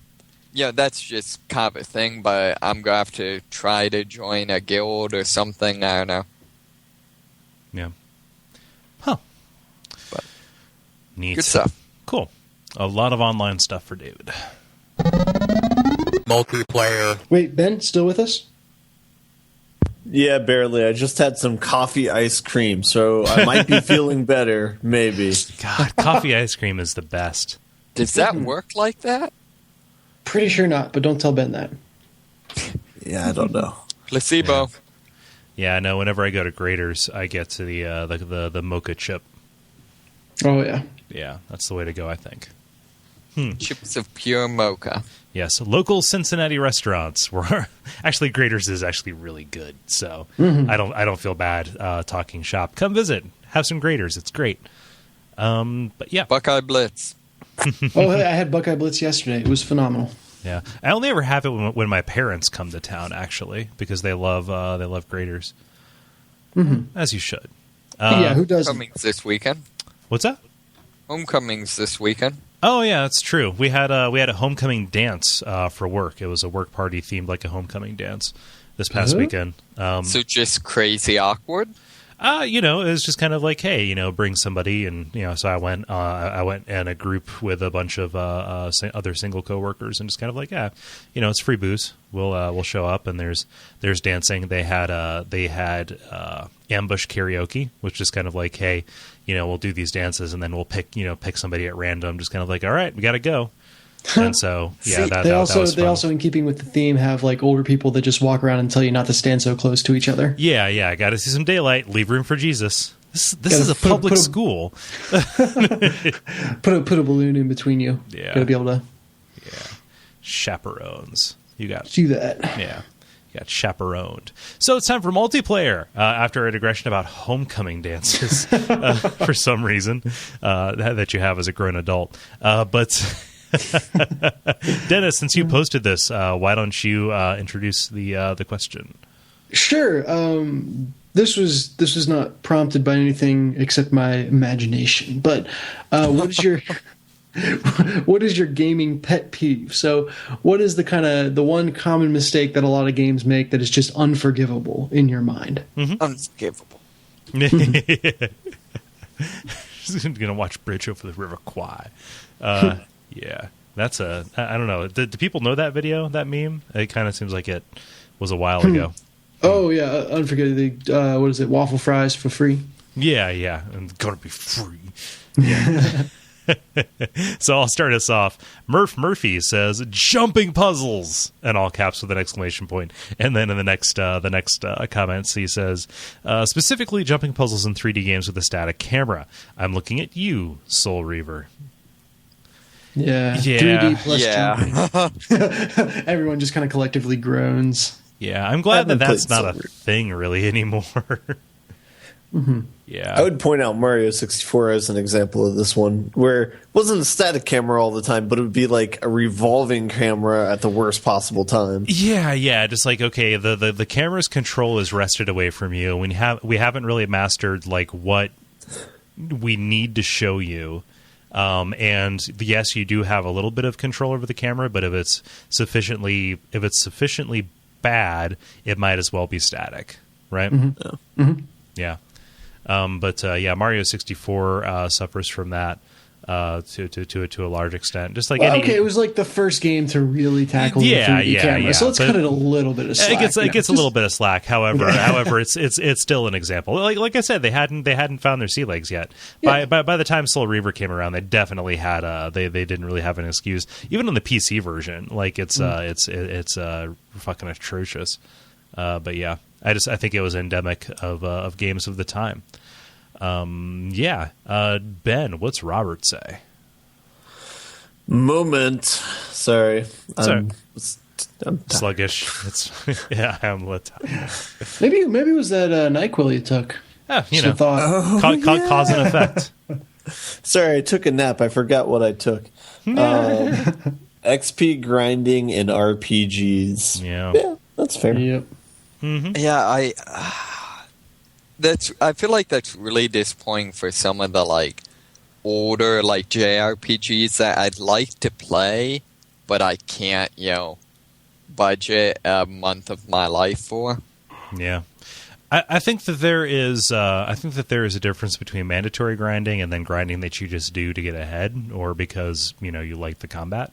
that's just kind of a thing, but I'm going to have to try to join a guild or something. I don't know. Yeah. Huh. But neat good stuff. Cool. A lot of online stuff for David. Multiplayer. Wait, Ben, still with us? Yeah, barely. I just had some coffee ice cream, so I might be feeling better, maybe. God, coffee ice cream is the best. Does that work like that? Pretty sure not, but don't tell Ben that. Yeah, I don't know. Placebo. Yeah, I know. Whenever I go to Grader's, I get to the mocha chip. Oh, yeah. Yeah, that's the way to go, I think. Chips of pure mocha. Yes, local Cincinnati restaurants were actually Grader's is actually really good. So I don't feel bad talking shop. Come visit, have some Grader's. It's great. But yeah, Buckeye Blitz. Oh, hey, I had Buckeye Blitz yesterday. It was phenomenal. Yeah, I only ever have it when my parents come to town, actually, because they love Grader's, as you should. Yeah, who doesn't? Homecomings this weekend. What's that? Homecomings this weekend. Oh yeah, that's true. We had a homecoming dance for work. It was a work party themed like a homecoming dance this past weekend. So just crazy awkward. It was just kind of like, hey, bring somebody, and so I went in a group with a bunch of other single coworkers, and just kind of like, it's free booze. We'll show up, and there's dancing. They had ambush karaoke, which is kind of like, hey, we'll do these dances, and then we'll pick somebody at random, just kind of like, all right, we got to go. And so, yeah, that was fun. They also, in keeping with the theme, have like older people that just walk around and tell you not to stand so close to each other. Yeah, got to see some daylight. Leave room for Jesus. This is a public school. Put a balloon in between you. Yeah, gotta be able to. Yeah, chaperones. You got do that. Yeah, you got chaperoned. So it's time for multiplayer. After a digression about homecoming dances, for some reason that you have as a grown adult, but. Dennis, since you posted this, why don't you introduce the question? Sure. This was not prompted by anything except my imagination. But what is your gaming pet peeve? So, what is the one common mistake that a lot of games make that is just unforgivable in your mind? Unforgivable. She's gonna watch Bridge over the River Kwai. Yeah, that's I don't know. Do people know that video, that meme? It kind of seems like it was a while ago. Oh, yeah. Unforgettable. What is it? Waffle fries for free? Yeah. And gonna be free. Yeah. So I'll start us off. Murphy says, jumping puzzles, in all caps with an exclamation point. And then in the next comments, he says, specifically jumping puzzles in 3D games with a static camera. I'm looking at you, Soul Reaver. Yeah. 3D plus jumping. Everyone just kind of collectively groans. Yeah, I'm glad that's not a thing really anymore. Yeah. I would point out Mario 64 as an example of this one, where it wasn't a static camera all the time, but it would be like a revolving camera at the worst possible time. Yeah. Just like, okay, the camera's control is wrested away from you. We haven't really mastered like what we need to show you. And yes, you do have a little bit of control over the camera, but if it's sufficiently bad, it might as well be static, right? Yeah. But Mario 64 suffers from that to a large extent. Just like it was like the first game to really tackle the 3D camera, so let's cut it a little bit of slack. It gets a little bit of slack. However, it's still an example. Like I said, they hadn't found their sea legs yet. Yeah. By the time Soul Reaver came around, they definitely had they didn't really have an excuse. Even on the PC version, like it's fucking atrocious. But yeah, I think it was endemic of games of the time. Ben, what's Robert say? Moment. Sorry. I'm sluggish. I'm lit. Maybe it was that NyQuil you took. Cause and effect. Sorry, I took a nap. I forgot what I took. XP grinding in RPGs. Yeah, that's fair. Yep. Mm-hmm. Yeah, I feel like that's really disappointing for some of the like older like JRPGs that I'd like to play, but I can't, budget a month of my life for. Yeah. I think that there is. I think that there is a difference between mandatory grinding and then grinding that you just do to get ahead, or because you like the combat.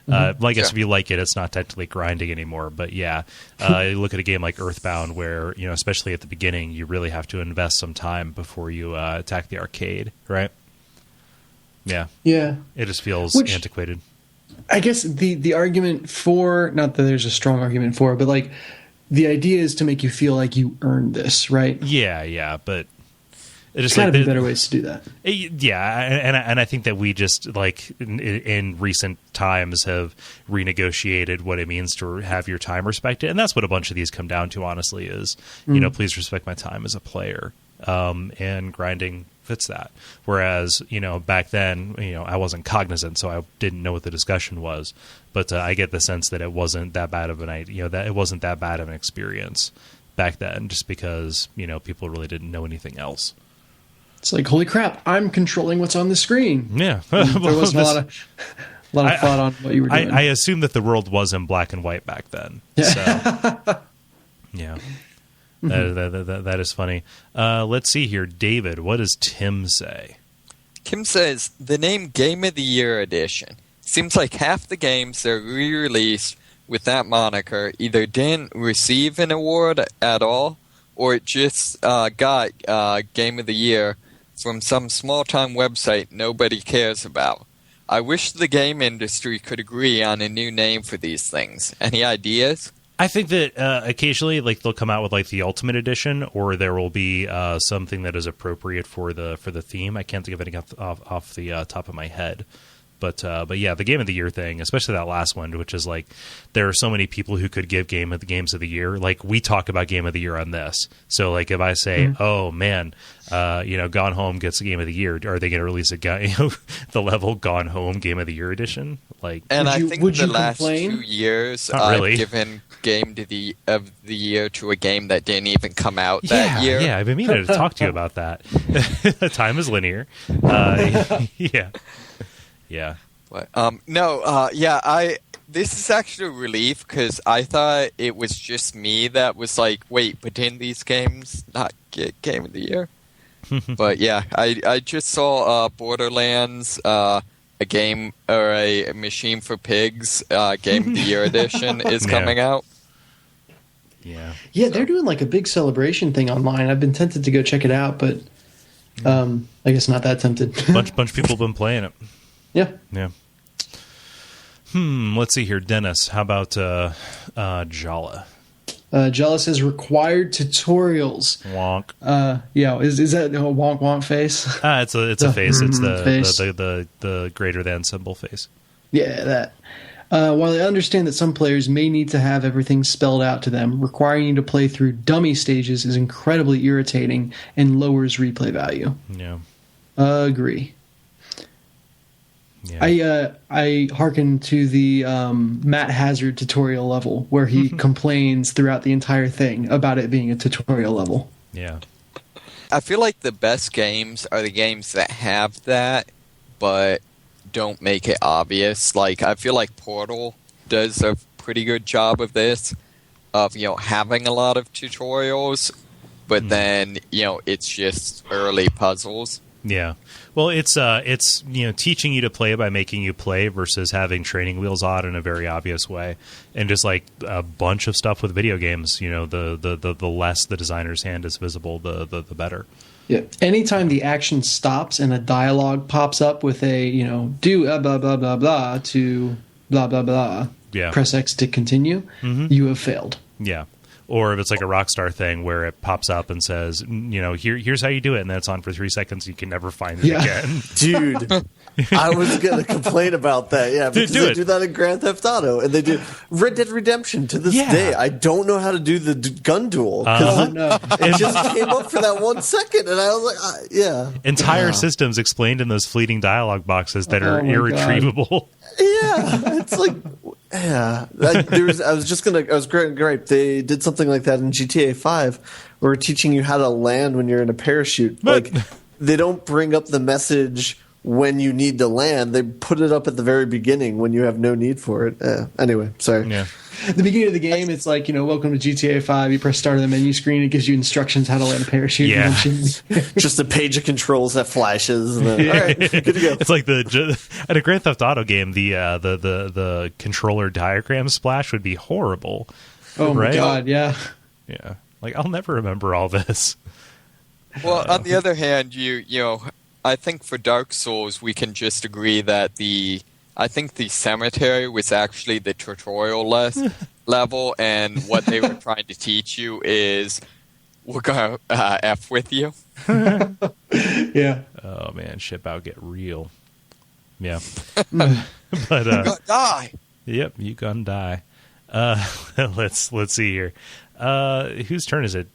Well, I guess if you like it, it's not technically grinding anymore. But yeah, you look at a game like Earthbound, where especially at the beginning, you really have to invest some time before you attack the arcade, right? Yeah, it just feels antiquated. I guess the argument for, not that there's a strong argument for, but like the idea is to make you feel like you earned this, right? Yeah, but there's got to be better ways to do that. Yeah, and I think that we just in recent times have renegotiated what it means to have your time respected, and that's what a bunch of these come down to. Honestly, is please respect my time as a player, and grinding fits that. Whereas back then I wasn't cognizant, so I didn't know what the discussion was. But I get the sense that it wasn't that bad of an idea. That it wasn't that bad of an experience back then, just because people really didn't know anything else. It's like, holy crap, I'm controlling what's on the screen. Yeah. There wasn't a lot of thought on what you were doing. I assume that the world was in black and white back then. So, yeah. That is funny. Let's see here. David, what does Tim say? Kim says, the name Game of the Year Edition. Seems like half the games that are re-released with that moniker either didn't receive an award at all, or it just got Game of the Year from some small-time website nobody cares about. I wish the game industry could agree on a new name for these things. Any ideas? I think that occasionally, they'll come out with the Ultimate Edition, or there will be something that is appropriate for the theme. I can't think of anything off the top of my head. But yeah, the Game of the Year thing, especially that last one, which is there are so many people who could give games of the year. We talk about Game of the Year on this. So if I say, oh man, Gone Home gets the Game of the Year, are they going to release the level Gone Home Game of the Year edition? And I think the last 2 years I've given Game of the Year to a game that didn't even come out that year. Yeah, I've been meaning to talk to you about that. Time is linear. Yeah. Yeah. But, this is actually a relief because I thought it was just me that was wait, but didn't these games not get Game of the Year? But yeah, I just saw Borderlands, a game or a Machine for Pigs Game of the Year edition is coming out. Yeah. Yeah, they're doing a big celebration thing online. I've been tempted to go check it out, but I guess not that tempted. bunch of people have been playing it. Yeah. Let's see here, Dennis. How about Jala? Jala says required tutorials. Wonk. Yeah. Is that a wonk wonk face? It's a face. It's face. the greater than symbol face. Yeah, that. While I understand that some players may need to have everything spelled out to them, requiring you to play through dummy stages is incredibly irritating and lowers replay value. Yeah. Agree. Yeah. I hearken to the Matt Hazard tutorial level where he complains throughout the entire thing about it being a tutorial level. Yeah. I feel like the best games are the games that have that, but don't make it obvious. I feel like Portal does a pretty good job of this, of having a lot of tutorials, but then it's just early puzzles. Yeah. Well, it's teaching you to play by making you play versus having training wheels on in a very obvious way, and just a bunch of stuff with video games. The less the designer's hand is visible, the better. Yeah. Anytime the action stops and a dialogue pops up with a do blah blah blah blah to blah blah blah. Yeah. Press X to continue. You have failed. Yeah. Or if it's a Rockstar thing where it pops up and says, here's how you do it, and then it's on for 3 seconds, you can never find it again. Dude, I was going to complain about that. Yeah, because they do that in Grand Theft Auto, and they do Red Dead Redemption to this day. I don't know how to do the gun duel because it just came up for that 1 second, and I was like, Entire systems explained in those fleeting dialogue boxes that are irretrievable. Yeah, it's I was great. They did something like that in GTA 5, where we're teaching you how to land when you're in a parachute. They don't bring up the message when you need to land. They put it up at the very beginning when you have no need for it. Anyway, sorry. Yeah. At the beginning of the game, it's like, welcome to GTA 5. You press start on the menu screen. It gives you instructions how to land a parachute. Yeah. Just a page of controls that flashes. And then, all right, good to go. It's like at a Grand Theft Auto game, the controller diagram splash would be horrible. Oh, right? my God, yeah. Yeah. Like, I'll never remember all this. Well, on the other hand, I think for Dark Souls, we can just agree that I think the cemetery was actually the tutorial level, and what they were trying to teach you is we're going to F with you. Yeah. Oh, man, shit about get real. Yeah. But, But you're gonna die. Yep, you gonna die. Let's see here. Whose turn is it?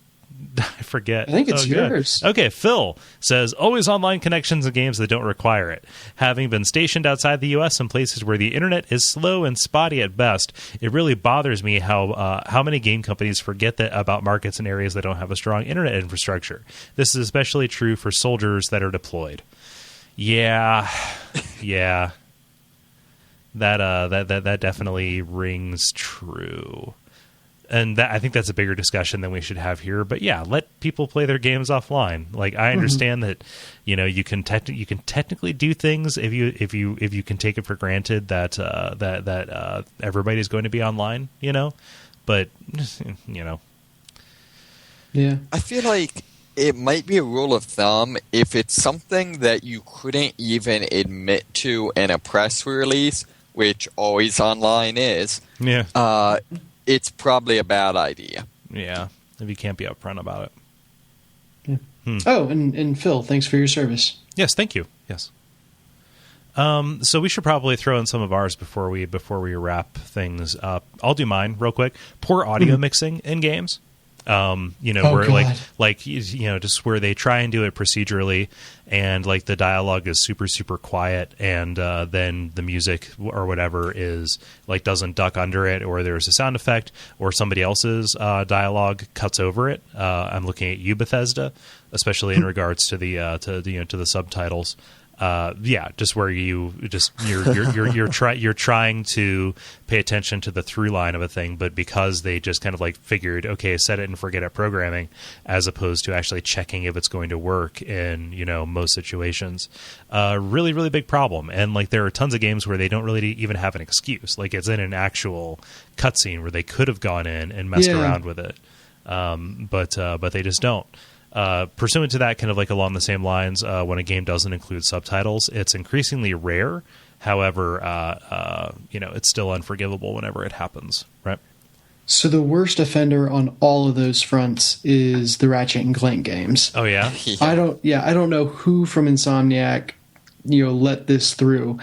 I forget. I think it's yours. Good. Okay, Phil says, always online connections and games that don't require it. Having been stationed outside the U.S. in places where the internet is slow and spotty at best, it really bothers me how many game companies forget that about markets and areas that don't have a strong internet infrastructure. This is especially true for soldiers that are deployed. Yeah. Yeah. That definitely rings true. And I think that's a bigger discussion than we should have here. But yeah, let people play their games offline. Like, I understand that, you can technically do things if you can take it for granted that everybody's going to be online. But Yeah. I feel like it might be a rule of thumb if it's something that you couldn't even admit to in a press release, which always online is. Yeah. It's probably a bad idea. Yeah, if you can't be upfront about it. Yeah. Oh, and Phil, thanks for your service. Yes, thank you. Yes. So we should probably throw in some of ours before we wrap things up. I'll do mine real quick. Poor audio mixing in games. Where God. just where they try and do it procedurally, and like the dialogue is super, super quiet, and then the music or whatever is like doesn't duck under it, or there's a sound effect, or somebody else's dialogue cuts over it. I'm looking at you, Bethesda, especially in regards to the subtitles. Just where you're trying to pay attention to the through line of a thing, but because they just kind of like figured, okay, set it and forget it programming, as opposed to actually checking if it's going to work in most situations, really, really big problem. And like there are tons of games where they don't really even have an excuse. Like it's in an actual cutscene where they could have gone in and messed around with it, but they just don't. Pursuant to that, kind of like along the same lines, when a game doesn't include subtitles, it's increasingly rare. However, it's still unforgivable whenever it happens, right? So the worst offender on all of those fronts is the Ratchet and Clank games. Oh yeah? I don't know who from Insomniac, let this through.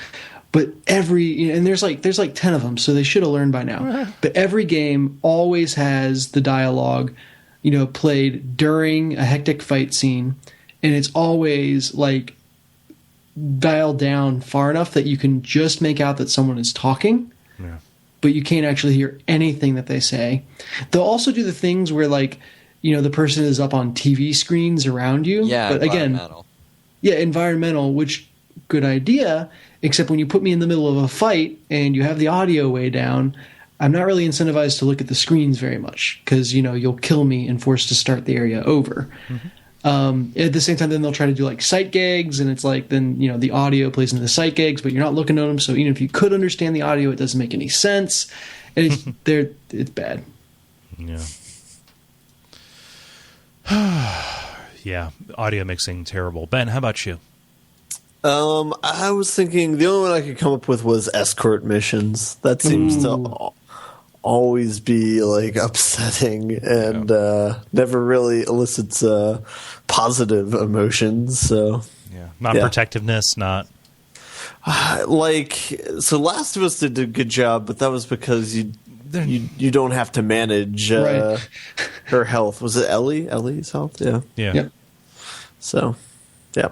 But and there's like 10 of them, so they should have learned by now. But every game always has the dialogue played during a hectic fight scene, and it's always like dialed down far enough that you can just make out that someone is talking, but you can't actually hear anything that they say. They'll also do the things where the person is up on TV screens around you. Yeah, but environmental. Environmental, which good idea, except when you put me in the middle of a fight and you have the audio way down, I'm not really incentivized to look at the screens very much because, you'll kill me and force to start the area over. Mm-hmm. At the same time, then they'll try to do like sight gags, and it's like then, the audio plays into the sight gags, but you're not looking at them. So even if you could understand the audio, it doesn't make any sense. And it's bad. Yeah. Yeah. Audio mixing, terrible. Ben, how about you? I was thinking the only one I could come up with was escort missions. That seems to always be like upsetting and never really elicits positive emotions. So non-protectiveness, not so. Last of Us did a good job, but that was because you don't have to manage her health. Was it Ellie's health? Yeah. Yep. So, yeah.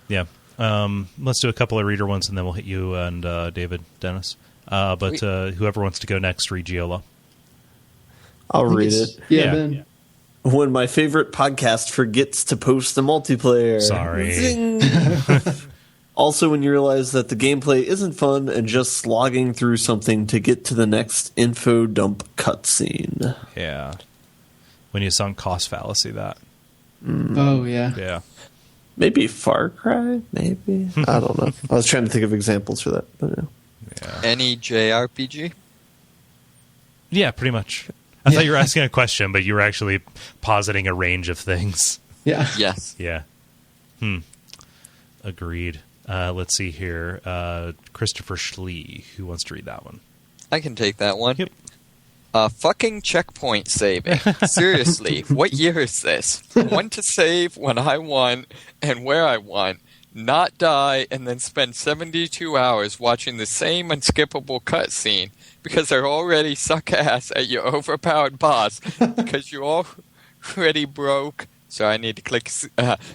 Yeah. Let's do a couple of reader ones, and then we'll hit you and David, Dennis. But whoever wants to go next, read Giola. I'll read it. Yeah, Ben. When my favorite podcast forgets to post the multiplayer. Sorry. Zing. Also, when you realize that the gameplay isn't fun and just slogging through something to get to the next info dump cutscene. Yeah. When you sunk cost fallacy that. Oh, yeah. Yeah. Maybe Far Cry? Maybe? I don't know. I was trying to think of examples for that. But Yeah. Any JRPG? Yeah, pretty much. I thought you were asking a question, but you were actually positing a range of things. Yeah. Yes. Yeah. Agreed. Let's see here. Christopher Schlee, who wants to read that one? I can take that one. Yep. Fucking checkpoint saving. Seriously, what year is this? Want to save when I want and where I want, not die, and then spend 72 hours watching the same unskippable cutscene because I already suck ass at your overpowered boss because you already broke. So I need to click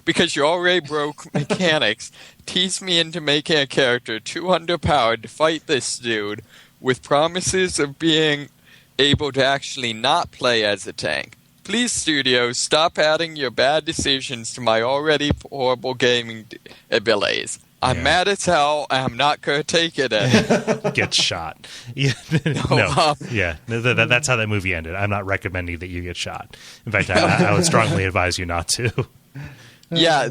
because you already broke mechanics. Tease me into making a character too underpowered to fight this dude with promises of being able to actually not play as a tank. Please, studios, stop adding your bad decisions to my already horrible gaming abilities. I'm mad as hell. I'm not going to take it anymore. Get shot. Yeah. That's how that movie ended. I'm not recommending that you get shot. In fact, I would strongly advise you not to. Yeah,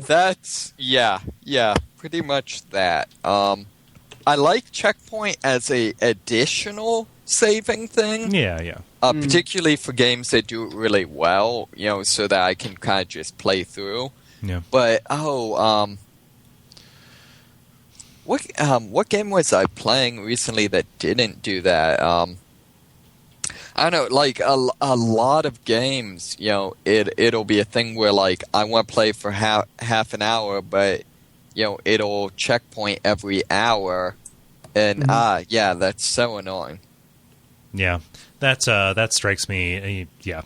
pretty much that. I like checkpoint as a additional saving thing. Yeah. Particularly for games that do it really well, so that I can kind of just play through. Yeah. But what game was I playing recently that didn't do that? I don't know, like a lot of games, it'll be a thing where like I want to play for half an hour, but it'll checkpoint every hour, and that's so annoying. Yeah, that strikes me. Yeah.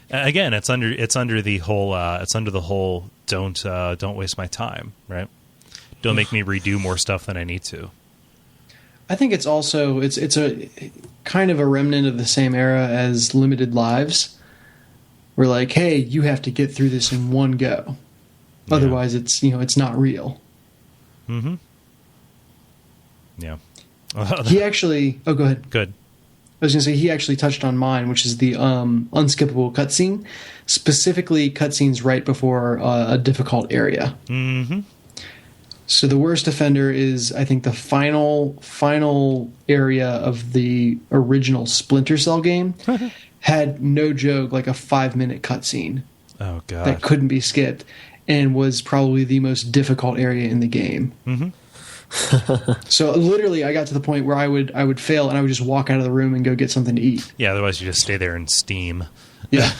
Again, it's under the whole don't waste my time, right? Don't make me redo more stuff than I need to. I think it's also it's a kind of a remnant of the same era as limited lives. We're like, hey, you have to get through this in one go, otherwise it's it's not real. Mm-hmm. Yeah. He actually. Oh, go ahead. Good. I was going to say he actually touched on mine, which is the unskippable cutscene, specifically cutscenes right before a difficult area. Mm-hmm. So the worst offender is, I think, the final area of the original Splinter Cell game had, no joke, like a 5-minute cutscene. Oh, God. That couldn't be skipped and was probably the most difficult area in the game. Mm-hmm. So literally I got to the point where I would fail and I would just walk out of the room and go get something to eat. Yeah, otherwise you just stay there and steam. Yeah.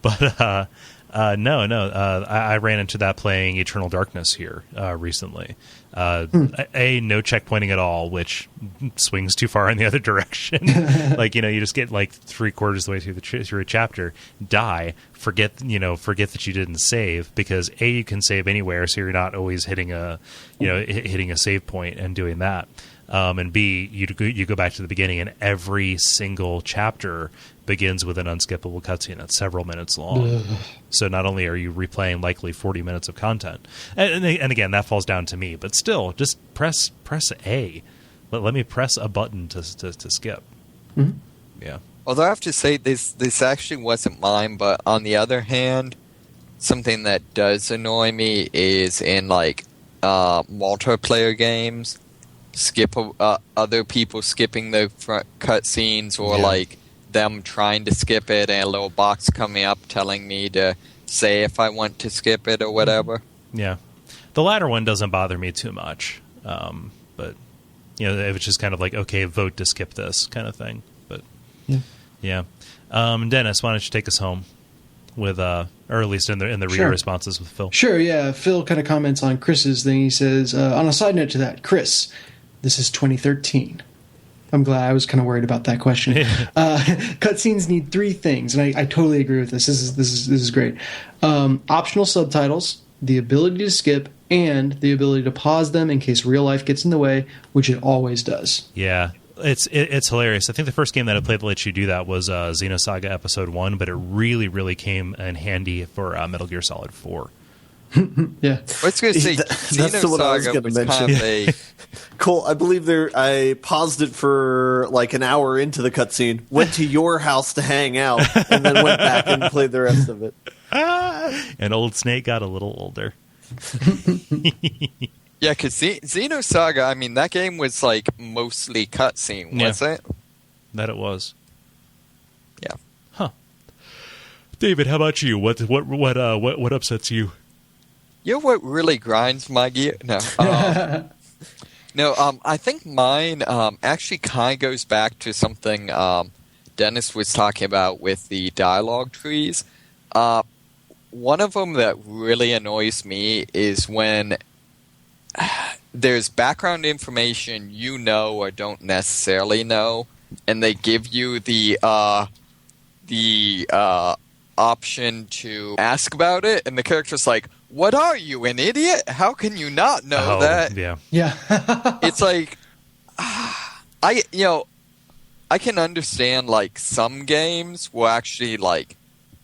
But I ran into that playing Eternal Darkness here recently. No checkpointing at all, which swings too far in the other direction. Like, you just get like 3/4 of the way through a chapter, die, forget that you didn't save, because A, you can save anywhere, so you're not always hitting a save point and doing that. And B, you go back to the beginning, and every single chapter begins with an unskippable cutscene that's several minutes long. So not only are you replaying likely 40 minutes of content, and again, that falls down to me, but still, just press A. Let me press a button to skip. Mm-hmm. Yeah. Although I have to say, this actually wasn't mine, but on the other hand, something that does annoy me is in like multiplayer games, other people skipping the front cutscenes, or like them trying to skip it and a little box coming up telling me to say if I want to skip it or whatever. Yeah. The latter one doesn't bother me too much. But it was just kind of like, okay, vote to skip this kind of thing. But yeah. Dennis, why don't you take us home with or at least in the reader responses with Phil. Sure, yeah. Phil kind of comments on Chris's thing. He says, on a side note to that, Chris, this is 2013. I'm glad. I was kind of worried about that question. Cutscenes need 3 things, and I totally agree with this. This is great. Optional subtitles, the ability to skip, and the ability to pause them in case real life gets in the way, which it always does. Yeah. It's hilarious. I think the first game that I played that lets you do that was Xenosaga Episode 1, but it really, really came in handy for Metal Gear Solid 4. Yeah. I was going to say, that's what I was going to mention. Kind of Cole, I believe I paused it for like an hour into the cutscene, went to your house to hang out, and then went back and played the rest of it. And old Snake got a little older. Yeah, because Xenosaga, I mean, that game was like mostly cutscene, was it? That it was. Yeah. Huh. David, how about you? What upsets you? You know what really grinds my gear? No. I think mine actually kind of goes back to something Dennis was talking about with the dialogue trees. One of them that really annoys me is when there's background information you know or don't necessarily know, and they give you the option to ask about it, and the character's like, "What are you, an idiot? How can you not know that?" Yeah. It's like, I can understand like some games will actually like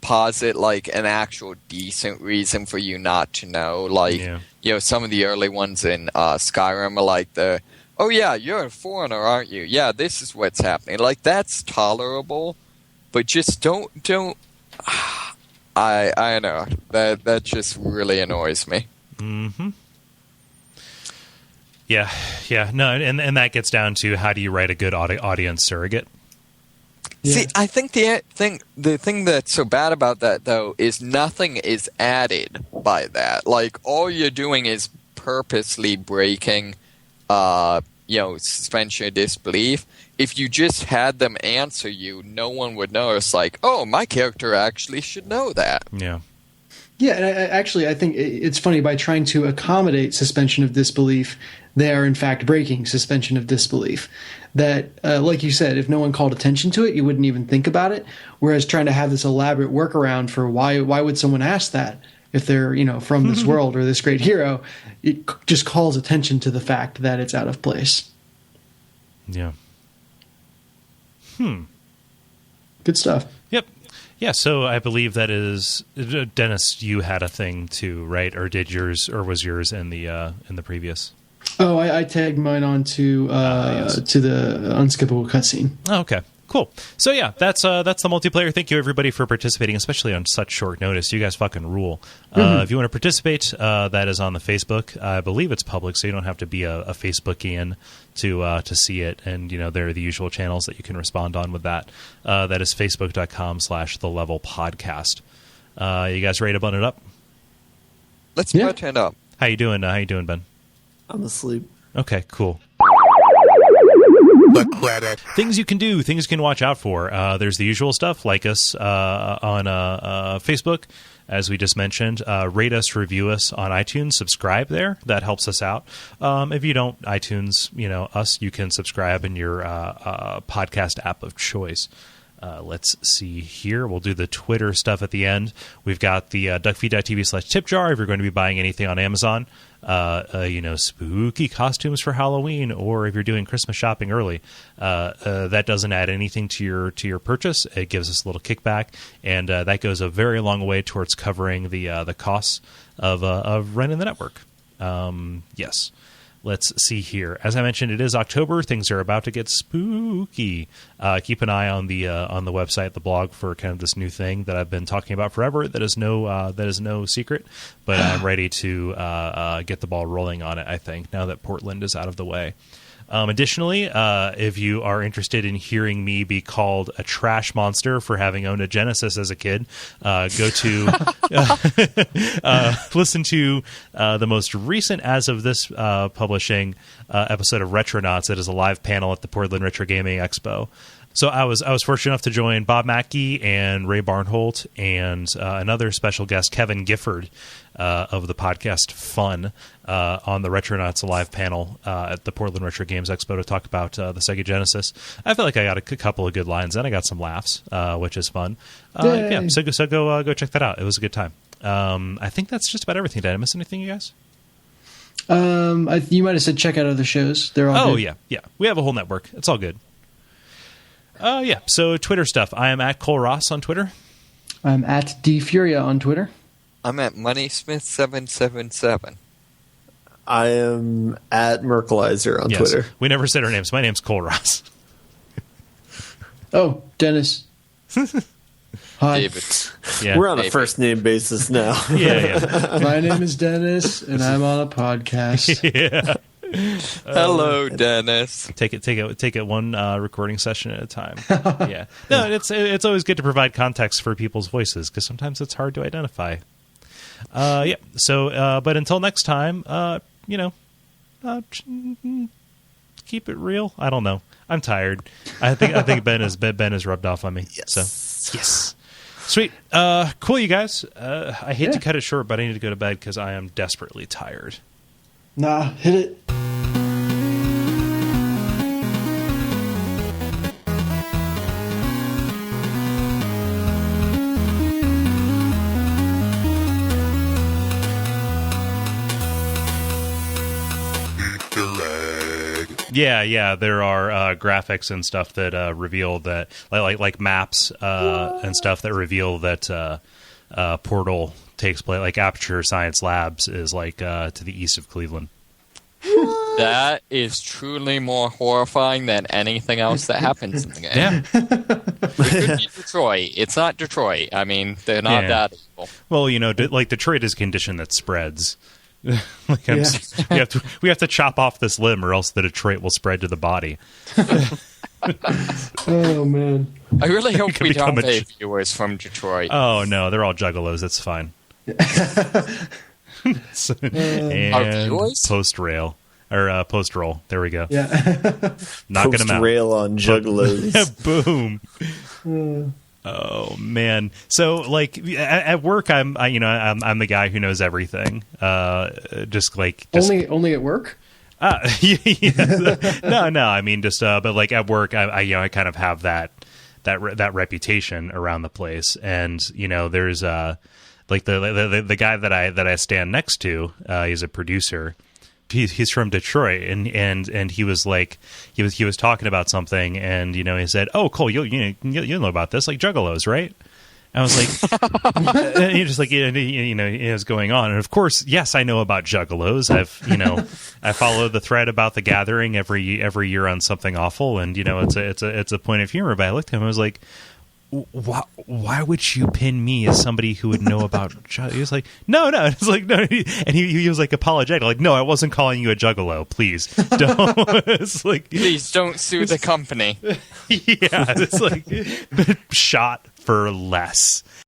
posit like an actual decent reason for you not to know. Like, some of the early ones in Skyrim are like oh yeah, you're a foreigner, aren't you? Yeah, this is what's happening. Like, that's tolerable, but just don't. I know that just really annoys me. Mm-hmm. Yeah. No, and that gets down to how do you write a good audience surrogate? Yeah. See, I think the thing that's so bad about that though is nothing is added by that. Like, all you're doing is purposely breaking, suspension of disbelief. If you just had them answer you, no one would notice, like, oh, my character actually should know that. Yeah. Yeah, and I think it's funny, by trying to accommodate suspension of disbelief, they are in fact breaking suspension of disbelief. That, like you said, if no one called attention to it, you wouldn't even think about it. Whereas trying to have this elaborate workaround for why would someone ask that if they're from this world or this great hero, it just calls attention to the fact that it's out of place. Yeah. Good stuff. Yep. Yeah, so I believe that is Dennis. You had a thing too, right? Or did yours, or was yours in the previous? Oh, I tagged mine on to the unskippable cutscene. Oh, okay, cool. So yeah, that's the multiplayer. Thank you everybody for participating, especially on such short notice. You guys fucking rule. If you want to participate, that is on the Facebook. I believe it's public, so you don't have to be a Facebookian to see it. And there are the usual channels that you can respond on with that. That is facebook.com/thelevelpodcast. You guys ready to button it up? Let's button it up. How you doing? Ben? I'm asleep. Okay, cool. Things you can do, things you can watch out for. There's the usual stuff. Like us on Facebook, as we just mentioned. Rate us, review us on iTunes. Subscribe there. That helps us out. If you don't iTunes, us, you can subscribe in your podcast app of choice. Let's see here. We'll do the Twitter stuff at the end. We've got the Duckfeed.tv/tipjar if you're going to be buying anything on Amazon. Spooky costumes for Halloween, or if you're doing Christmas shopping early. That doesn't add anything to your purchase. It gives us a little kickback, and that goes a very long way towards covering the costs of running the network. Yes. Let's see here. As I mentioned, it is October. Things are about to get spooky. Keep an eye on the website, the blog, for kind of this new thing that I've been talking about forever. That is no secret, but I'm ready to get the ball rolling on it. I think now that Portland is out of the way. Additionally, if you are interested in hearing me be called a trash monster for having owned a Genesis as a kid, go to listen to the most recent, as of this publishing, episode of Retronauts. It is a live panel at the Portland Retro Gaming Expo. So I was fortunate enough to join Bob Mackey and Ray Barnholt and another special guest, Kevin Gifford, of the podcast Fun, on the Retronauts live panel at the Portland Retro Games Expo to talk about the Sega Genesis. I feel like I got a couple of good lines and I got some laughs, which is fun. So go check that out. It was a good time. I think that's just about everything. Did I miss anything, you guys? You might have said check out other shows. They're all good. Yeah. We have a whole network. It's all good. Yeah. So Twitter stuff. I am at Kole Ross on Twitter. I'm at DFuria on Twitter. I'm at MoneySmith777. I am at Merkleiser on Twitter. We never said our names. My name's Kole Ross. Oh, Dennis. Hi. David. Yeah. We're on a first name basis now. Yeah. My name is Dennis, and I'm on a podcast. Yeah. Hello, Dennis. Take it one recording session at a time. Yeah. No, it's always good to provide context for people's voices because sometimes it's hard to identify. Yeah. So, but until next time, keep it real. I don't know. I'm tired. I think Ben has rubbed off on me. Yes. So yes. Sweet. Cool, you guys. I hate to cut it short, but I need to go to bed because I am desperately tired. Nah, hit it. Yeah. There are graphics and stuff that reveal that, like maps and stuff that reveal that Portal takes place. Like Aperture Science Labs is like to the east of Cleveland. That is truly more horrifying than anything else that happens in the game. Yeah. It could be Detroit. It's not Detroit. I mean, they're not that evil. Well, like Detroit is a condition that spreads. We have to chop off this limb, or else the Detroit will spread to the body. Oh man! I really hope we don't have viewers from Detroit. Oh no, they're all juggalos. It's fine. And post roll. There we go. Yeah. Knocking them out. Post rail on juggalos. Boom. Oh man! So like at work, I'm the guy who knows everything. Just only at work. Yeah. No. I mean, but like at work, I kind of have that reputation around the place, and there's like the guy that I stand next to. He's a producer. He's from Detroit, and he was like he was talking about something, and he said, "Oh, Kole, you know about this, like juggalos, right?" And I was like, and he just like it was going on, and of course, yes, I know about juggalos. I follow the thread about the Gathering every year on Something Awful, and it's a point of humor. But I looked at him, and I was like, why would you pin me as somebody who would know about he was like no it's like no, and he was like apologetic, like, no, I wasn't calling you a juggalo, please don't. It's like, please don't sue the company. Yeah, it's like shot for less.